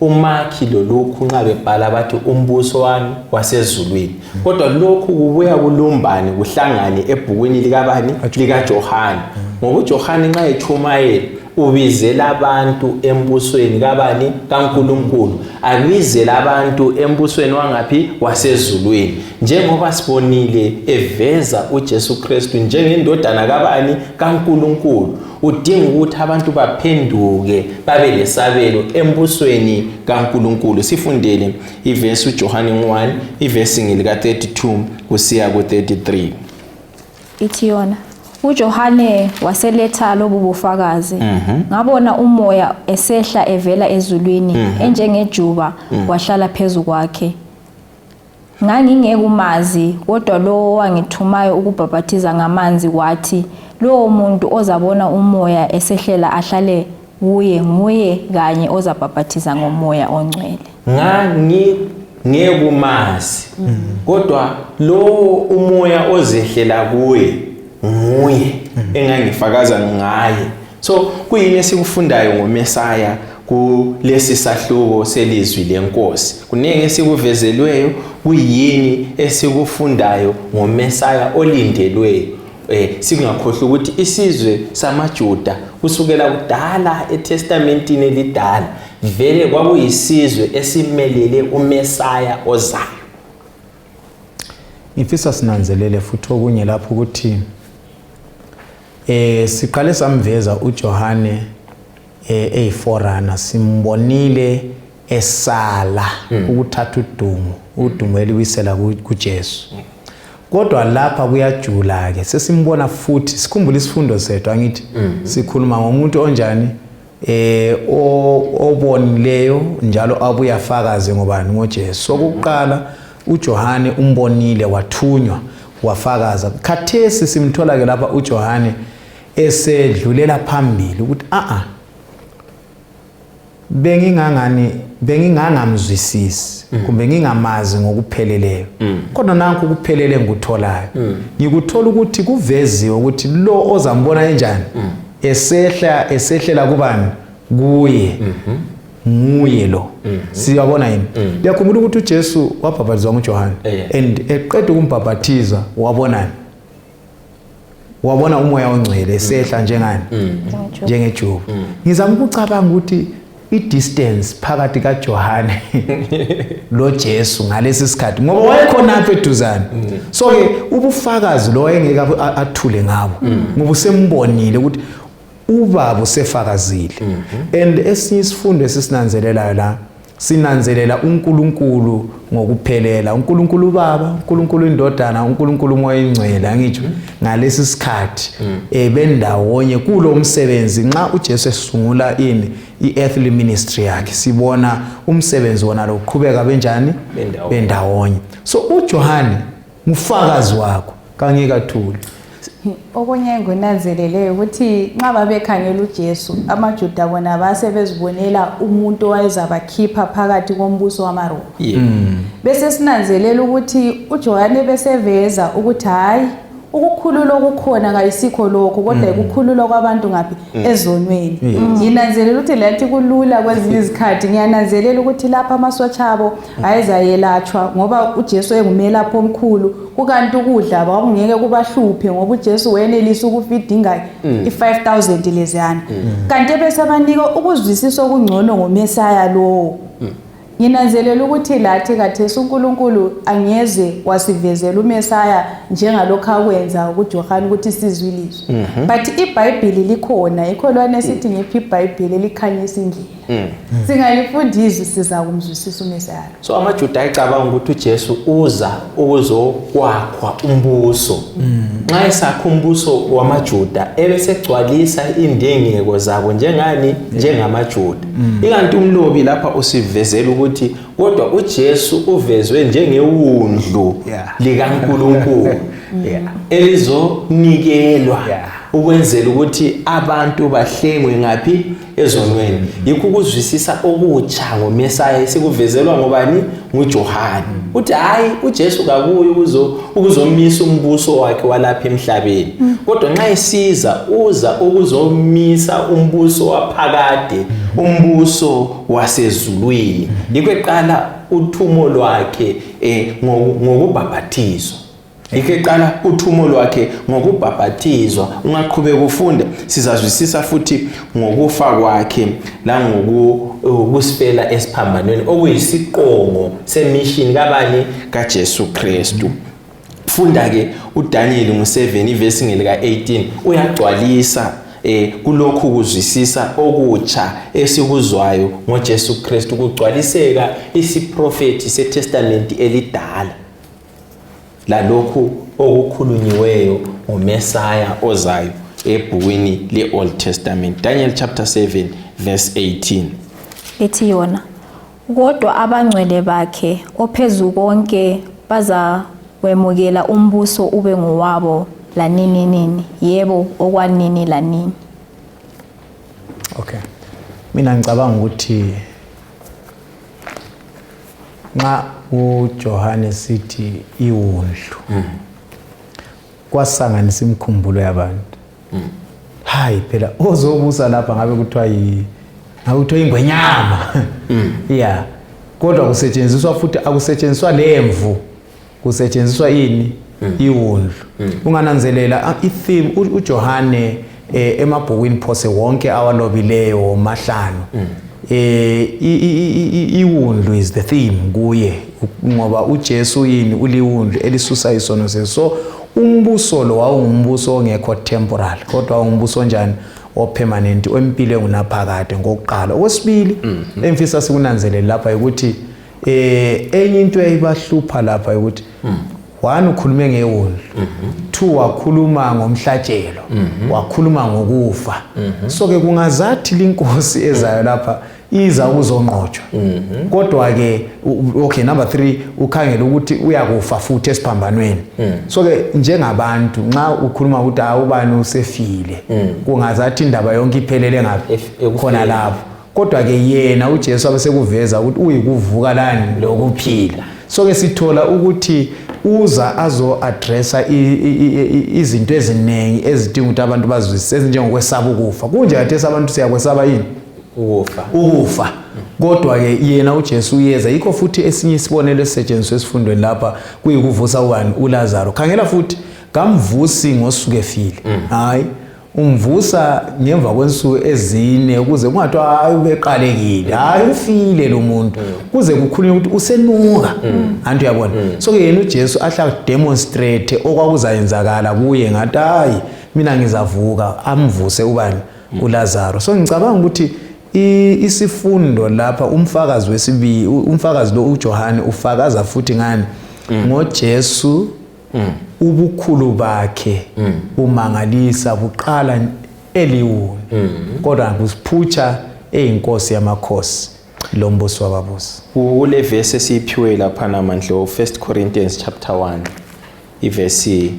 uMakhi loLukhu nxa bebhala bathi umbuso wami wasezulwini. Kodwa lokhu kubuya kulumbane kuhlangane ebhukwini likabani likaJohane. Ngoba uJohane nxa echumayela ubizela abantu embusweni kabani kaNkulunkulu, abizela abantu embusweni wangaphi wasezulwini. Njengoba sibonile eveza uJesu Kristu njengendodana kabani kaNkulunkulu, udinga ukuthi abantu baphenduke babe lesabelo embusweni kaNkulunkulu. Sifundele ivesi uJohane 1 ivesi ngelika 32 kusiya ku 33. Ithi yona uJohane waseletha lobu bufakazi. Ngabona umoya esehla evela ezulwini enjengejuba wahlala phezu kwakhe. Ngangingekumazi kodwa lo wangithumayo ukubhabhathiza ngamanzi wathi, lo muntu ozabona umoya esehlela ahlale kuye nguye kanye ozabhabhathiza ngomoya ongcwele. Ngekumazi kodwa lo umoya ozehlela kuye nguye engangifakaza ngaye. So kuyini esikufundayo ngoMesaya kulesi sahluko selizwi lenkosi? Kunenge esikuvezelweyo, kuyini esikufundayo ngoMesaya olindelweyo. Singakhohlwa ukuthi isizwe samaJuda kusukela kudala eTestamentini elidala vele kwakuyisizwe esimelele uMesaya ozayo. Ngifisa sinanzelele futhi okunye lapho ukuthi siqale samveza uJohane eyiforana, simbonile esala ukuthatha udumo eliwisela kuJesu. Kodwa lapha kuyajula ke sesimbona futhi, sikhumbula isifundo sethu angithi sikhuluma ngomuntu onjani obonileyo njalo abuya fakaze ngobani ngoJesu. Sokuqala uJohane umbonile wathunywa wafakaza. Khathesi simthola ke lapha uJohane esedlulela phambili ukuthi bengingangamzwisisi kumbe ngingamazi ngokupheleleyo kodwa nanku kuphelele ngikutholayo ngikuthola ukuthi kuveziwe ukuthi lo ozambona enjani esehlela kubani kuye nguye lo siyabona yini liyakhumbula ukuthi uJesu wabhaphathizwa nguJohane and eqeda ukumbhaphathiza wabona umoya ongcwele esehla njengani njengejuba ngizama ukucabanga ukuthi i-distance phakathi kaJohane lo Jesu ngalesi sikhathi ngoba wayekhona apha eduzane so ke ubufakazi lo engeke athule ngabo ngoba usembonile ukuthi ubaba usefakazile and esinye isifundo esisinanzelelayo la sinanzelela uNkulunkulu ngokuphelela uNkulunkulu ubaba uNkulunkulu indodana uNkulunkulu umoya ingcwele angitsho ngalesi sikhathi bendawonye kulo umsebenzi nxa uJesu esungula i-earthly ministry yakhe sibona umsebenzi wona lo uqhubeka benjani bendawonye so uJohane mufakazi wakho kangeke athule okunye nginanzeleleyo ukuthi nxa babekhangela uJesu amaJuda bona base bezibonela umuntu owayezabakhipha phakathi kombuso wamaRoma bese sinanzelela ukuthi uJohane beseveza ukuthi hayi ukukhulula okukhona kayisikho lokho kodwa ukukhulula kwabantu ngaphi ezonweni nginanzelela ukuthi lathi kulula kwezinye izikhathi ngiyananzelela ukuthi lapha amasotsha abo ayezayelatshwa ngoba uJesu engumelaphi omkhulu kukanti ukudla bakungeke kubahluphe ngoba uJesu wenelisa ukufidinga i5000 leziyana kanti bese abanika ukuzwisisa okungcono ngoMesaya lo nginanzelela ukuthi lathi kathesi uNkulunkulu angeze wasivezela uMesaya njengalokho akwenza kuJohane ukuthi sizwilizwe but iBhayibheli likhona ikholwane esithi ngiphi iBhayibheli likhanyisa indlela singalifundisa siza kumzwisisa uMesaya so amaJuda ayicabanga ukuthi uJesu uza ukuzokwakhwa umbuso nxa esakha umbuso wamaJuda ebesegcwalisa indengeko zabo njengamaJuda ikanti umlobi lapha usivezela ukuthi kodwa uJesu uvezwe njengewundlu likaNkulunkulu elizonikelwa ukwenzela ukuthi abantu bahlengwe ngaphi ezonweni yikho ukuzwisisa okutsha ngoMesaya esikuvezelwa ngobani nguJohane uthi hayi uJesu kabuyi ukuzomisa umbuso wakhe walapha emhlabeni kodwa nxa esiza uza ukuzomisa umbuso waphakade umbuso wasezulwini yikho eqala uthumo lwakhe ngokubhaphathizwa yikho eqala uthumo lwakhe ngokubhaphathizwa ungaqhubeka ufunda sizazwisisa futhi ngokufa kwakhe la ngokusifela esiphambanweni okuyisiqongo semission kabani kaJesu Kristu funda ke uDaniel ngo7 ivesi ngelika 18 uyagcwalisa kulokhu kuzwisisa okutsha esikuzwayo ngoJesu Kristu kugcwaliseka isiprofeti seTestament elidala lalokhu okukhulunyiweyo ngoMesaya ozayo ebhukwini leOld Testament Daniel chapter 7 verse 18 ethi yona kodwa abangcwele bakhe ophezulu konke baza kwemukela umbuso ube ngowabo lanini nini yebo okwanini lanini okay mina ngicabanga ukuthi nxa uJohane sithi iwundlu kwasanganisa imkhumbulo yabantu hayi phela ozobusa lapha ngabe kuthiwa ingwenyama yeah kodwa kusetshenziswa futhi akusetshenziswa lemvu kusetshenziswa ini iwundlu ungananzelela itheme uJohane emabhukwini phose wonke awalobileyo mahlanu iwundlu is the theme kuye ngoba uJesu yini uliwundlu elisusa isono so umbuso lo wawungumbuso ongekho temporal kodwa wawungumbuso njani opermanent empilo engunaphakade ngokuqala okwesibili emfisa sikunanzelele lapha ukuthi enye into eyibahlupha lapha ukuthi one ukhulume ngewundlu two wakhuluma ngomhlatshelo wakhuluma ngokufa so ke kungazathi linkosi ezayo lapha iza ukuzonqotshwa kodwa ke okay number 3 ukhangela ukuthi uyakufa futhi esiphambanweni so ke njengabantu nxa ukhuluma ukuthi awubani usefile kungazathi indaba yonke iphelele ngapi khona lapho kodwa ke yena uJesu abesekuveza ukuthi uyikuvuka lani lokuphila. So ke sithola ukuthi uza addressa izinto eziningi ezidinga ukuthi abantu bazwisise ezinjengokwesaba ukufa. Kunje kade abantu siyakwesaba yini? Ukufa. Kodwa ke yena uJesu uyeza. Yikho futhi esinye isibonelo esisetshenziswa esifundweni lapha kuyikuvusa ubani? uLazaro. Khangela futhi kamvusi ngosuku efile. Hayi umvusa ngemva kwensuku ezine ukuze kungathiwa hayi ubeqalekile, hayi ufile lo muntu, kuze kukhulunywe ukuthi usenuka. Antu uyabona. So ke yena uJesu ahla demonstrate okwakuzayenzakala kuye ngathi hayi mina ngizavuka, amvuse ubani? uLazaro. So ngicabanga ukuthi isifundo lapha umfakazi wesibili, umfakazi lo uJohane ufakaza futhi ngani? ngoJesu ubukhulu bakhe umangalisa buqala eliwuni, kodwa kusiphutsha eyinkosi yamakhosi lombuso wababusi. Kule verse esiphiwe lapha namandla 1 Corinthians chapter 1 iverse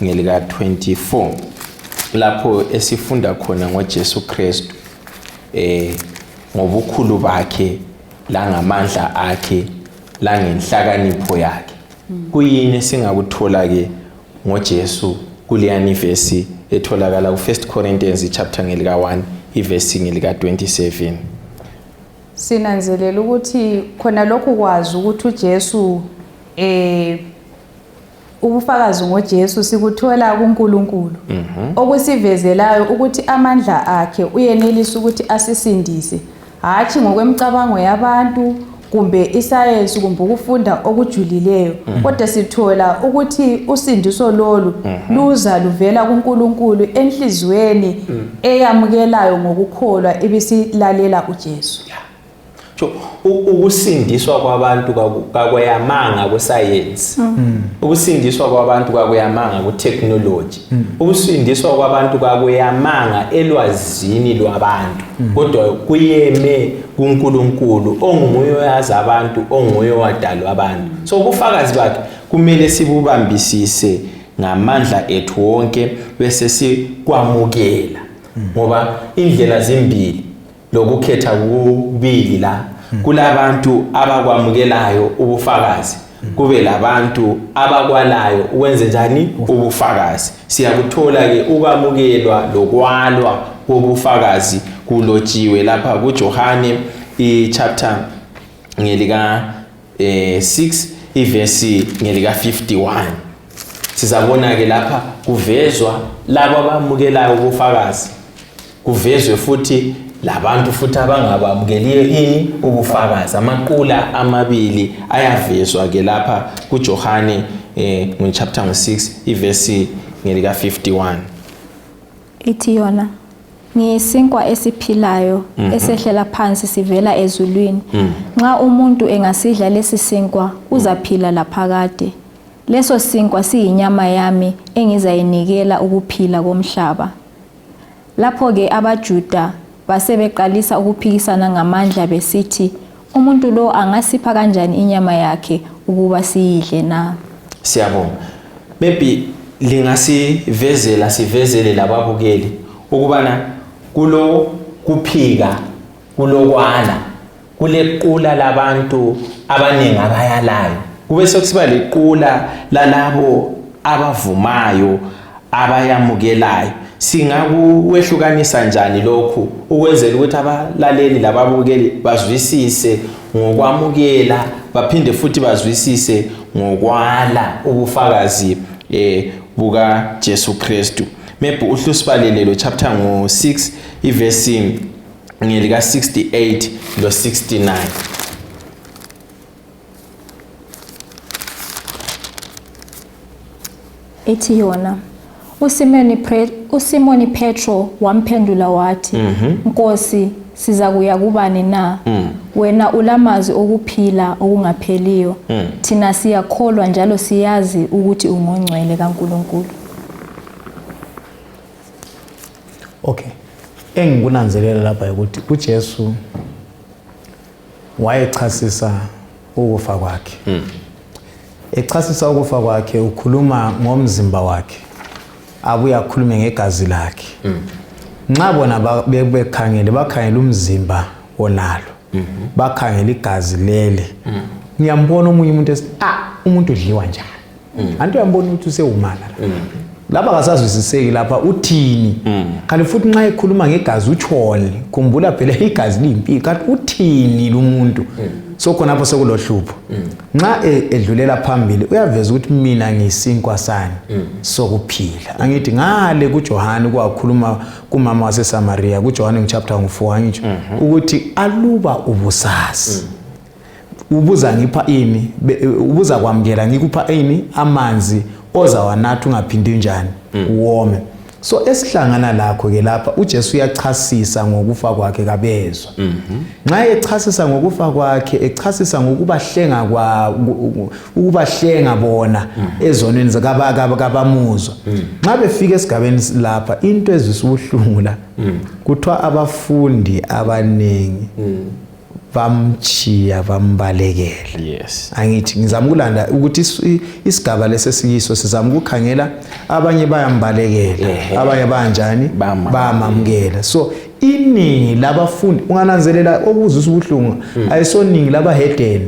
ngelika 24 lapho esifunda khona ngoJesu Kristu ngobukhulu bakhe la ngamandla akhe la ngenhlakanipho yakhe. Kuyini singakuthola ke ngoJesu kuleyani verse etholakala ku1 Corinthians chapter ngelika 1 iverse ngelika 27? Sinanzelela ukuthi khona lokhu kwazi ukuthi uJesu ubufakazi ngoJesu sikuthola kuNkulunkulu okusivezelayo ukuthi amandla akhe uyenelisa ukuthi asisindise, hathi ngokwemicabango yabantu kumbe isayensi kumbe ukufunda okujulileyo, kodwa sithola ukuthi usindiso lolu luza luvela kuNkulunkulu enhlizweni eyamukelayo ngokukholwa ibisilalela uJesu. So ukusindiswa kwabantu kakweyamanga kwesayensi, ukusindiswa kwabantu kakweyamanga kutechnology, ukusindiswa kwabantu kakweyamanga elwazini lwabantu, kodwa kuyeme kuNkulunkulu onguye oyazi abantu, onguye wadala abantu. So ubufakazi bakhe kumele sibubambisise ngamandla ethu wonke bese sikwamukela, ngoba indlela zimbili lokukhetha kubili la. Kulabantu abakwamukelayo ubufakazi, kube labantu abakwalayo ukwenze njani ubufakazi. Siyakuthola ke ukwamukelwa lokwalwa kobufakazi kulotshiwe lapha kuJohane ichapter ngelika 6 iverse ngelika 51. Sizabona ke lapha kuvezwa labo abamukelayo ubufakazi, kuvezwe futhi labantu futhi abangabamukeliyo ini ubufakazi. Amaqula amabili ayavezwa ke lapha kuJohane chapter 6 iverse ngelika 51. Ithi yona ngiyisinkwa esiphilayo esehlela phansi sivela ezulwini. Nxa umuntu engasidla lesi sinkwa uzaphila laphakade. Leso sinkwa siyinyama yami engizayinikela ukuphila komhlaba. Lapho ke abaJuda basebeqalisa ukuphikisana ngamandla besithi umuntu lo angasipha kanjani inyama yakhe ukuba siyidle na? Siyabonga. Maybe lingasivezela sivezele lababukeli ukubana kulo kuphika kulokwala kulequla labantu abaningi abayalayo, kube sokusiba lequla lalabo abavumayo abayamukelayo. Singakuwehlukanisa njani lokhu ukwenzela ukuthi abalaleli lababukeli bazwisise ngokwamukela baphinde futhi bazwisise ngokwala ubufakazi buka Jesu Kristu? Maybe uhlusibalelelo chapter 6 iverse ngelika 68 lo 69. Ethi yona uSimoni Petro wamphendula wathi, Nkosi, siza kuya kubani na? Wena ulamazi okuphila okungapheliyo. Thina siyakholwa njalo siyazi ukuthi ungongcwele kaNkulunkulu. Okay. Engikunanzelela lapha ukuthi uJesu wayechasisa ukufa kwakhe. Echasisa ukufa kwakhe ukhuluma ngomzimba wakhe, abuye akhulume ngegazi lakhe. Nxa bona bekhangele bakhangela umzimba onalo bakhangela igazi lele ngiyambona omunye umuntu umuntu udliwa njani anti uyambona ukuthi usewumala lapha kasazwisiseki lapha uthini kanti futhi nxa ekhuluma ngegazi utshole khumbula phela igazi liyimpilo kanti uthini lo muntu so khona lapho sekulohlupho nxa edlulela phambili uyaveza ukuthi mina ngiyisinkwa sani sokuphila angithi ngale kuJohane kwakhuluma kumama waseSamaria kuJohane chapter 4 angitsho ukuthi aluba ubusasi ubuza ngipha ini ubuza kwamkela ngikupha ini amanzi oza wanatha ungaphindi njani uwome so esihlangana lakho ke lapha uJesu uyachasisa ngokufa kwakhe kabezwa nxa echasisa ngokufa kwakhe echasisa ukubahlenga bona ezonweni zakabamuzwa nxa befika esigabeni lapha into ezisubuhlungu la kuthiwa abafundi abaningi bamchiya bambalekela yes angithi ngizama ukulanda ukuthi isigaba lesesiyiso sizama ukukhangela abanye bayambalekela abanye banjani bamamkela so iningi labafundi ungananzelela okuzisa ubuhlungu ayisoningi labahedeni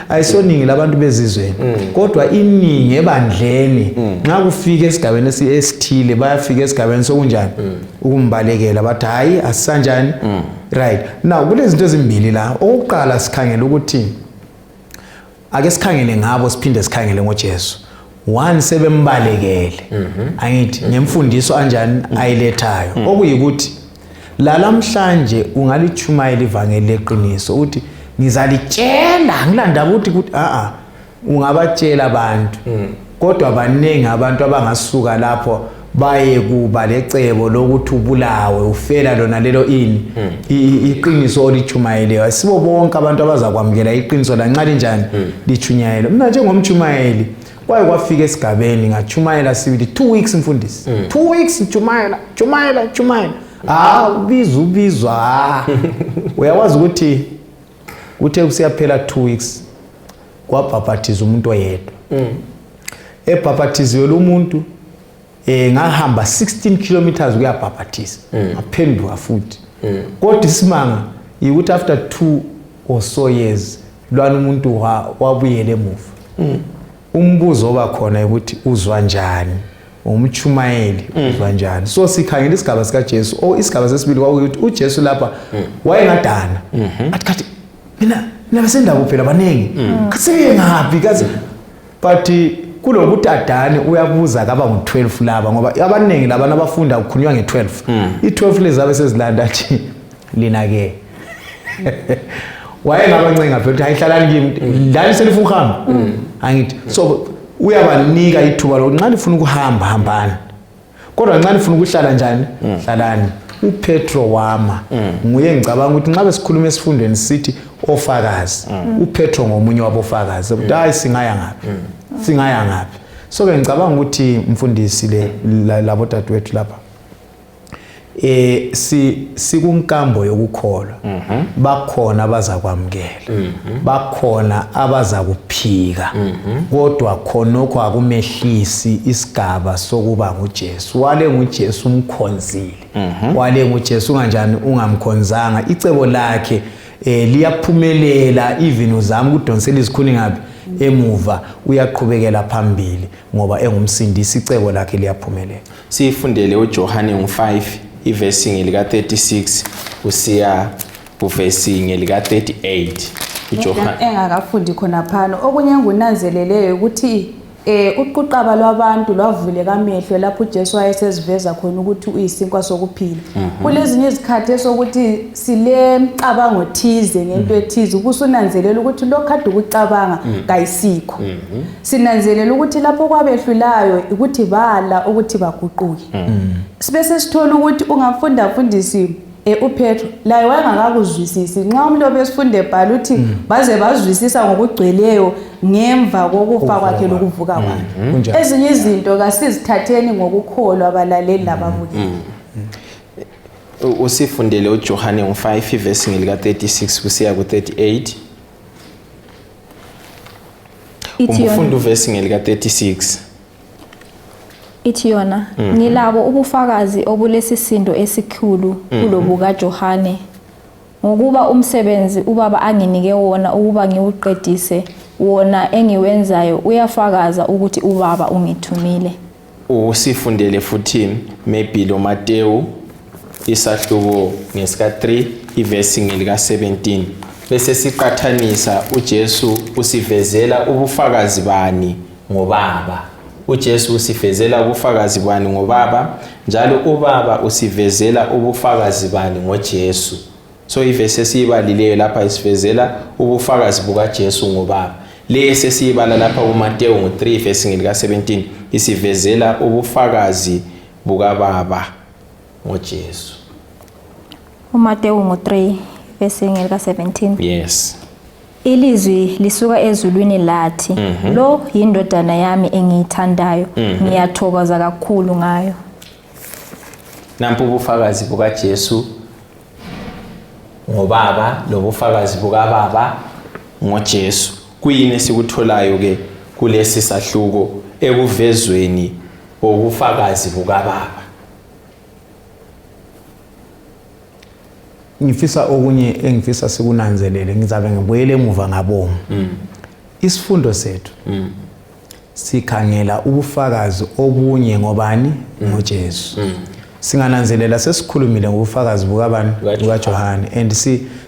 ayisoningi labantu bezizweni kodwa iningi ebandleni nxa kufika esigabeni esithile bayafika esigabeni sokunjani ukumbalekela bathi hayi asisanjani right now kulezinto ezimbili la okuqala sikhangela ukuthi ake sikhangele ngabo siphinde sikhangele ngoJesu one sebembalekele angithi ngemfundiso kanjani ayilethayo okuyikuthi la namhlanje ungalichumayela ivangeli leqiniso uthi ngizalitshela ngilanda ukuthi ungabatshela abantu kodwa abaningi abantu abangasuka lapho baye kuba lecebo lokuthi ubulawe ufela lona lelo iqiniso olichumayeleyo sibo bonke abantu abazakwamkela iqiniso lanxa linjani lichunyayelwe mina njengomchumayeli kwaye kwafika esigabeni ngachumayela sibili 2 weeks mfundisi 2 weeks chumayela ubizwa uyawazi ukuthi uthe usiyaphela 2 weeks kwabhaphathiza umuntu oyedwa ebhaphathiziwe lo muntu ngahamba 16 kilometers kuyabhaphathiza ngaphenduka futhi kodwa isimanga ukuthi after 2 or so years lwana umuntu wabuyela emuva umbuzo obakhona ukuthi uzwa njani umchumayeli uzwa njani so sikhangela isigaba sika Jesu isigaba sesibili kwakuthi uJesu lapha wayengadana athi mina basenda kuphela banengi kasebe ngaphi kaze but kulokuthi adane uyabuza kaba ngu12 laba ngoba abanengi laba nabafunda ukukhulunywa nge12 i12 lezabe sezilanda nje lina ke wayengabancenga phela ukuthi hayihlalani kimi lani selifuna ukuhamba angithi so uyabanika ithuba lokunxa nifuna ukuhamba hambani kodwa nxa nifuna ukuhlala njani hlalani uPetro wama nguye ngicabanga ukuthi nxa besikhuluma esifundweni sithi ofakazi uPetro ngomunye wabofakazi ukuthi hayi singaya ngaphi so ke ngicabanga ukuthi mfundisi labo dadewethu lapha sikunkambo yokukholwa bakhona abazakwamkela bakhona abazakuphika kodwa khonokho akumehlisi isigaba sokuba nguJesu wale nguJesu umkhonzile wale nguJesu kanjani ungamkhonzanga icebo lakhe liyaphumelela even uzama ukudonsela izikhuni ngapi emuva uyaqhubekela phambili ngoba engumsindisi icebo lakhe liyaphumelela sifundele uJohane 5 iverse ngelika 36 usiya kuverse ngelika 38 uJohane engakafundi khona phano okunye engunanzeleleyo ukuthi uquqaba lwabantu lwavuleka amehlo lapho uJesu wayeseziveza khona ukuthi uyisinkwa sokuphila kulezinye izikhathi esokuthi sile mcabango thize ngento ethize ubusunanzelela ukuthi lokade ukucabanga kayisikho sinanzelela ukuthi lapho kwabehlulayo ukuthi bala ukuthi baguquke sibese sithola ukuthi ungafunda fundisi uPetro la wayengakakuzwisisi nxa umlobo esifunde ebhala uthi baze bazwisisa ngokugcweleyo ngemva kokufa kwakhe lokuvuka kwakhe ezinye izinto kasizithatheni ngokukholwa abalaleli lababukeli usifundele uJohane 5 verse ngelika 36 kusiya ku 38 umfundo verse ngelika 36 ithi yona ngilabo ubufakazi obulesisindo esikhulu kulobuka Johane ngokuba umsebenzi ubaba anginike wona ukuba ngiwuqedise wona engiwenzayo uyafakaza ukuthi ubaba ungithumile. Usifundele futhi maybe lo Mateyu isahluko ngesika 3 ivesi ngelika 17 bese siqathanisa uJesu usivezela ubufakazi bani ngobaba. uJesu usivezela ubufakazi bani ngobaba njalo ubaba usivezela ubufakazi bani ngoJesu. So ivesi esiyibalileyo lapha isivezela ubufakazi bukaJesu ngobaba. Lesi siyibala lapha uMateyu ngo3 verse ngelika 17 isivezela ubufakazi bukababa ngoJesu. uMateyu ngo3 verse ngelika 17. Yes. Ilizwi lisuka ezulwini lathi, lo yindodana yami engiyithandayo, ngiyathokoza kakhulu ngayo. Nampu ubufakazi bukaJesu ngobaba lobufakazi bukababa ngoJesu. Kuyini esikutholayo ke kulesi sahluko ekuvezweni obufakazi bukababa? Ngifisa okunye engifisa sikunanzelele ngizabe ngibuyele emuva ngabomo. Isifundo sethu sikhangela ubufakazi obunye ngobani ngoJesu. Singananzelela sesikhulumile ngobufakazi bukabani bukaJohane and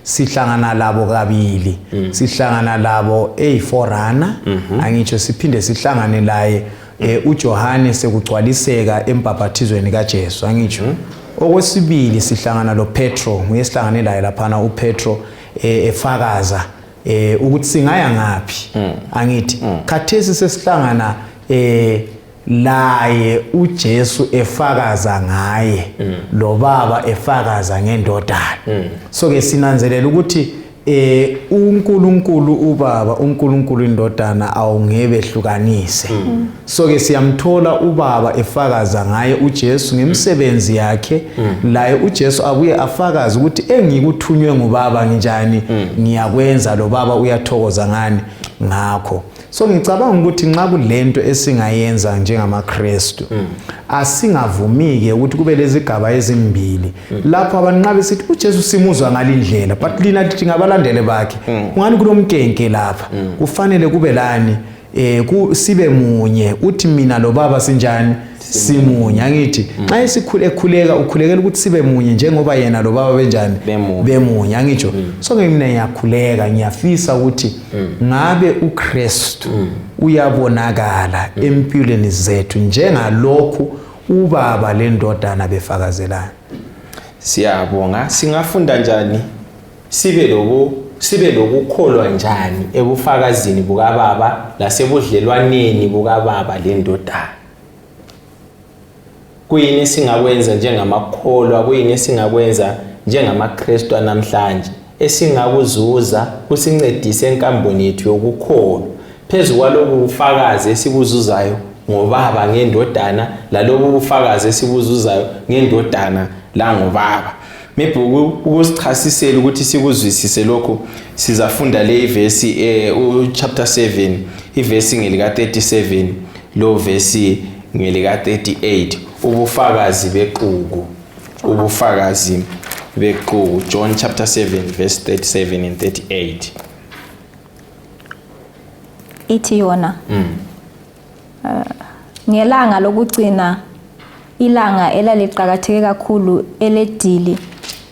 sihlangana labo kabili. Sihlangana labo eyiforana angitsho siphinde sihlangane laye uJohane sekugcwaliseka embhabhathizweni kaJesu angitsho. Okwesibili sihlangana lo Petro nguyesihlangane laye laphana uPetro efakaza ukuthi singaya ngapi angithi khathesi sesihlangana laye uJesu efakaza ngaye lo baba efakaza ngendodana. So ke sinanzelela ukuthi uNkulunkulu ubaba uNkulunkulu indodana awungebe hlukanise. So ke siyamthola ubaba efakaza ngaye uJesu ngemsebenzi yakhe laye uJesu abuye afakaza ukuthi engikuthunywe ngubaba njani ngiyakwenza lo baba uyathokoza ngani ngakho. So ngicabanga ukuthi nxa kulento esingayenza njengamaKristu asingavumike ukuthi kube lezigaba ezimbili lapho abantu nxa besithi uJesu simuzwa ngalindlela but lina lithi ngabalandele bakhe ungani kulomkenke lapha kufanele kube lani sibe munye uthi mina lo baba sinjani simunye angithi nxa esikhuleka ukhulekela ukuthi sibe munye njengoba yena lo baba benjani bemunye angitsho. So mina ngiyakhuleka ngiyafisa ukuthi ngabe uKristu uyabonakala empilweni zethu njengalokhu ubaba lendodana befakazelana. Siyabonga. Singafunda njani sibe lokukholwa njani ebufakazini bukababa lasebudlelwaneni bukababa lendodana? Kuyini esingakwenza njengamakholwa, kuyini esingakwenza njengamaKristu namhlanje esingakuzuza kusincedise enkamboni yethu yokukholwa phezu kwalobu bufakazi esibuzuzayo ngobaba ngendodana lalobu bufakazi esibuzuzayo ngendodana la ngobaba. Maybe ukusichasisela ukuthi sikuzwisise lokho sizafunda le ivesi chapter 7 ivesi ngelika 37 lo vesi ngelika 38 ubufakazi bequku. Ubufakazi bequku, John chapter 7 verse 37 and 38. Ithi yona ngelanga lokugcina ilanga elaliqhakatheke kakhulu eledili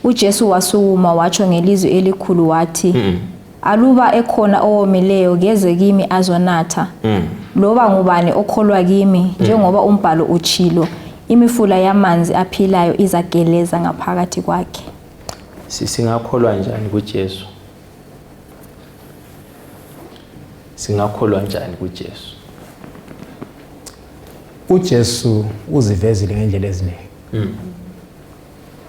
uJesu wasukuma watsho ngelizwi elikhulu wathi aluba ekhona owomileyo keze kimi azonatha loba ngubani okholwa kimi njengoba umbhalo utshilo imifula yamanzi aphilayo izageleza ngaphakathi kwakhe. Singakholwa njani kuJesu? Singakholwa njani kuJesu? uJesu uzivezile ngendlela eziningi.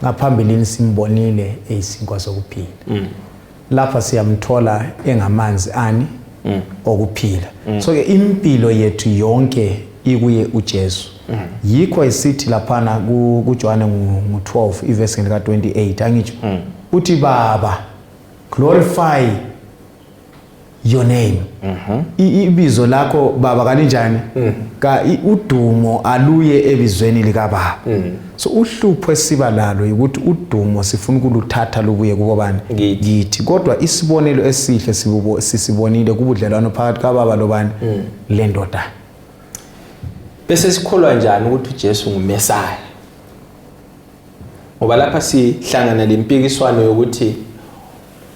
Ngaphambilini simbonile eyisinkwa sokuphila. Lapha siyamthola engamanzi ani okuphila. So ke impilo yethu yonke ikuye uJesu. Yikho isithi laphana kuJohane ngo12 ivesi ngelika 28 angitsho uthi baba glorify your name. Ibizo lakho baba kalinjani? Udumo aluye ebizweni lika baba. So uhlupho esiba lalo ukuthi udumo sifuna ukuluthatha lubuye kubo bani? Yithi. Kodwa isibonelo esihle sisibonile kubudlelwano phakathi kaBaba lobani? Lendoda. Bese sikholwa njani ukuthi uJesu nguMesaya? Ngoba lapha sihlangana lempikiswano yokuthi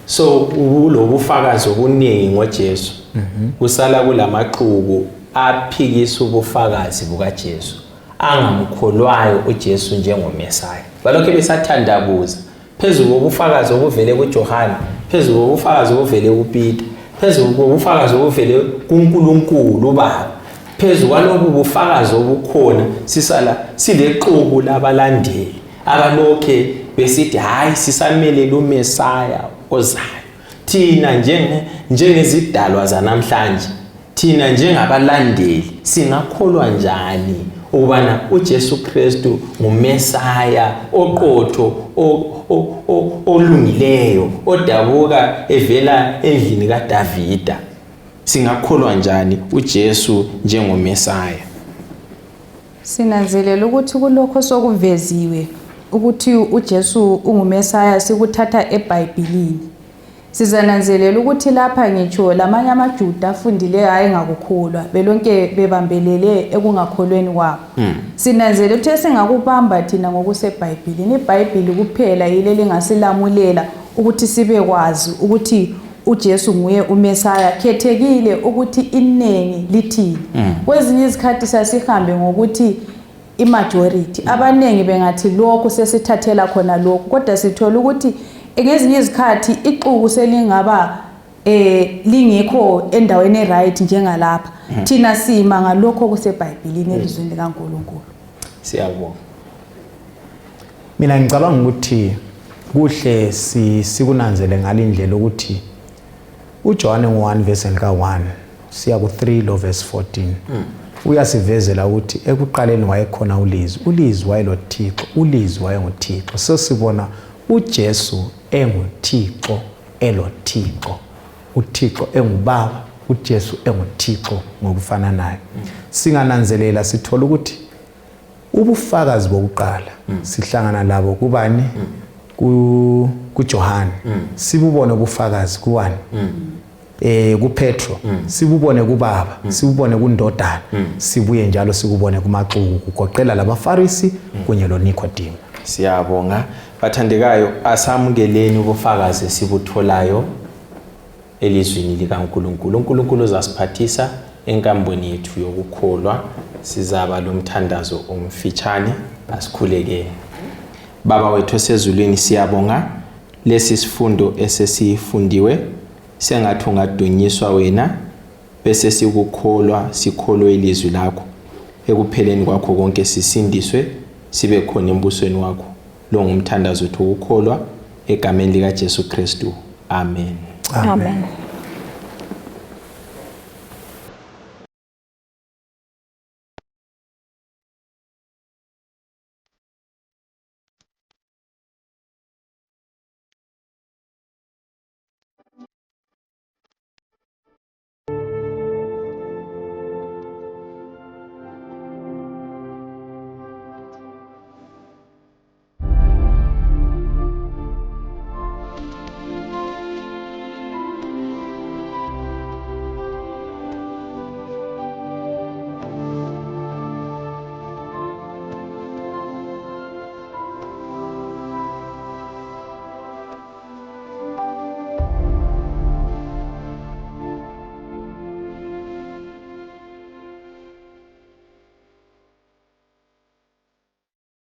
so ulo bufakazi obuningi ngoJesu. Kusala kulamaqhubu aphikisa ubufakazi bukaJesu. Angamkholwayo uJesu njengoMesaya. Balokho besathandabuza phezulu kobufakazi obuvele kuJohane, phezulu kobufakazi obuvele kuPeter, phezulu kobufakazi obuvele kuNkulunkulu uBaba. Phezulu kwalobu bufakazi obukhona sisala silexuku labalandeli abalokhe besithi hayi sisamele uMesaya ozayo. Thina njengezidalwa zanamhlanje, thina njengabalandeli singakholwa njani ukubana uJesu Kristu nguMesaya oqotho olungileyo odabuka evela endlini kaDavida? Singakholwa njani uJesu njengoMesaya? Sinanzelela ukuthi kulokho sokuveziwe ukuthi uJesu unguMesaya sikuthatha eBhayibhelini. Sizananzelela ukuthi lapha ngitsho lamanye amaJuda afundileyo hayi ngakukholwa belonke bebambelele ekungakholweni kwabo. Sinanzelela ukuthi singakubamba thina ngokuseBhayibhelini. iBhayibheli kuphela yile lingasilamulela ukuthi sibe kwazi ukuthi uJesu nguye uMesaya. Khethekile ukuthi inengi lithini. Kwezinye izikhathi sasihambe ngokuthi imajority abanengi bengathi lokho sesithathela khona lokho, kodwa sithola ukuthi ngezinye izikhathi ixuku selingaba lingekho endaweni right njengalapha. Thina sima ngalokho kuseBhayibhelini elizweni likaNkulunkulu. Siyabonga. Mina ngicabanga ukuthi kuhle sikunanzele ngalindlela ukuthi uJohane 1 verse 1 siya ku3 lo verse 14 uyasivezela ukuthi ekuqaleni wayekhona ulizwi, ulizwi wayeloThixo, ulizwi wayenguThixo. Sesibona uJesu enguThixo eloThixo, uThixo engubaba, uJesu enguThixo ngokufananayo. Singananzelela sithola ukuthi ubufakazi bokuqala sihlangana labo kubani? kuJohane. Sibubone ubufakazi kuwani? kuPetro. Sibubone kuBaba, sibubone kuNdodana, sibuye njalo sikubone kumaxuku kugoqela labaFarisi kunye loNikodimo. Siyabonga. Bathandekayo, asamukeleni ubufakazi esibutholayo elizwini likaNkulunkulu. uNkulunkulu uzasiphathisa enkambweni yethu yokukholwa. Sizaba lomthandazo omfitshane, asikhulekeni. Baba wethu osezulwini, siyabonga lesi sifundo esesifundiwe. Sengathi ungadunyiswa wena bese sikukholwa, sikholwe ilizwi lakho. Ekupheleni kwakho konke sisindiswe, sibe khona embusweni wakho. Lo ngumthandazo wethu ukukholwa egameni likaJesu Kristu. Amen. Amen.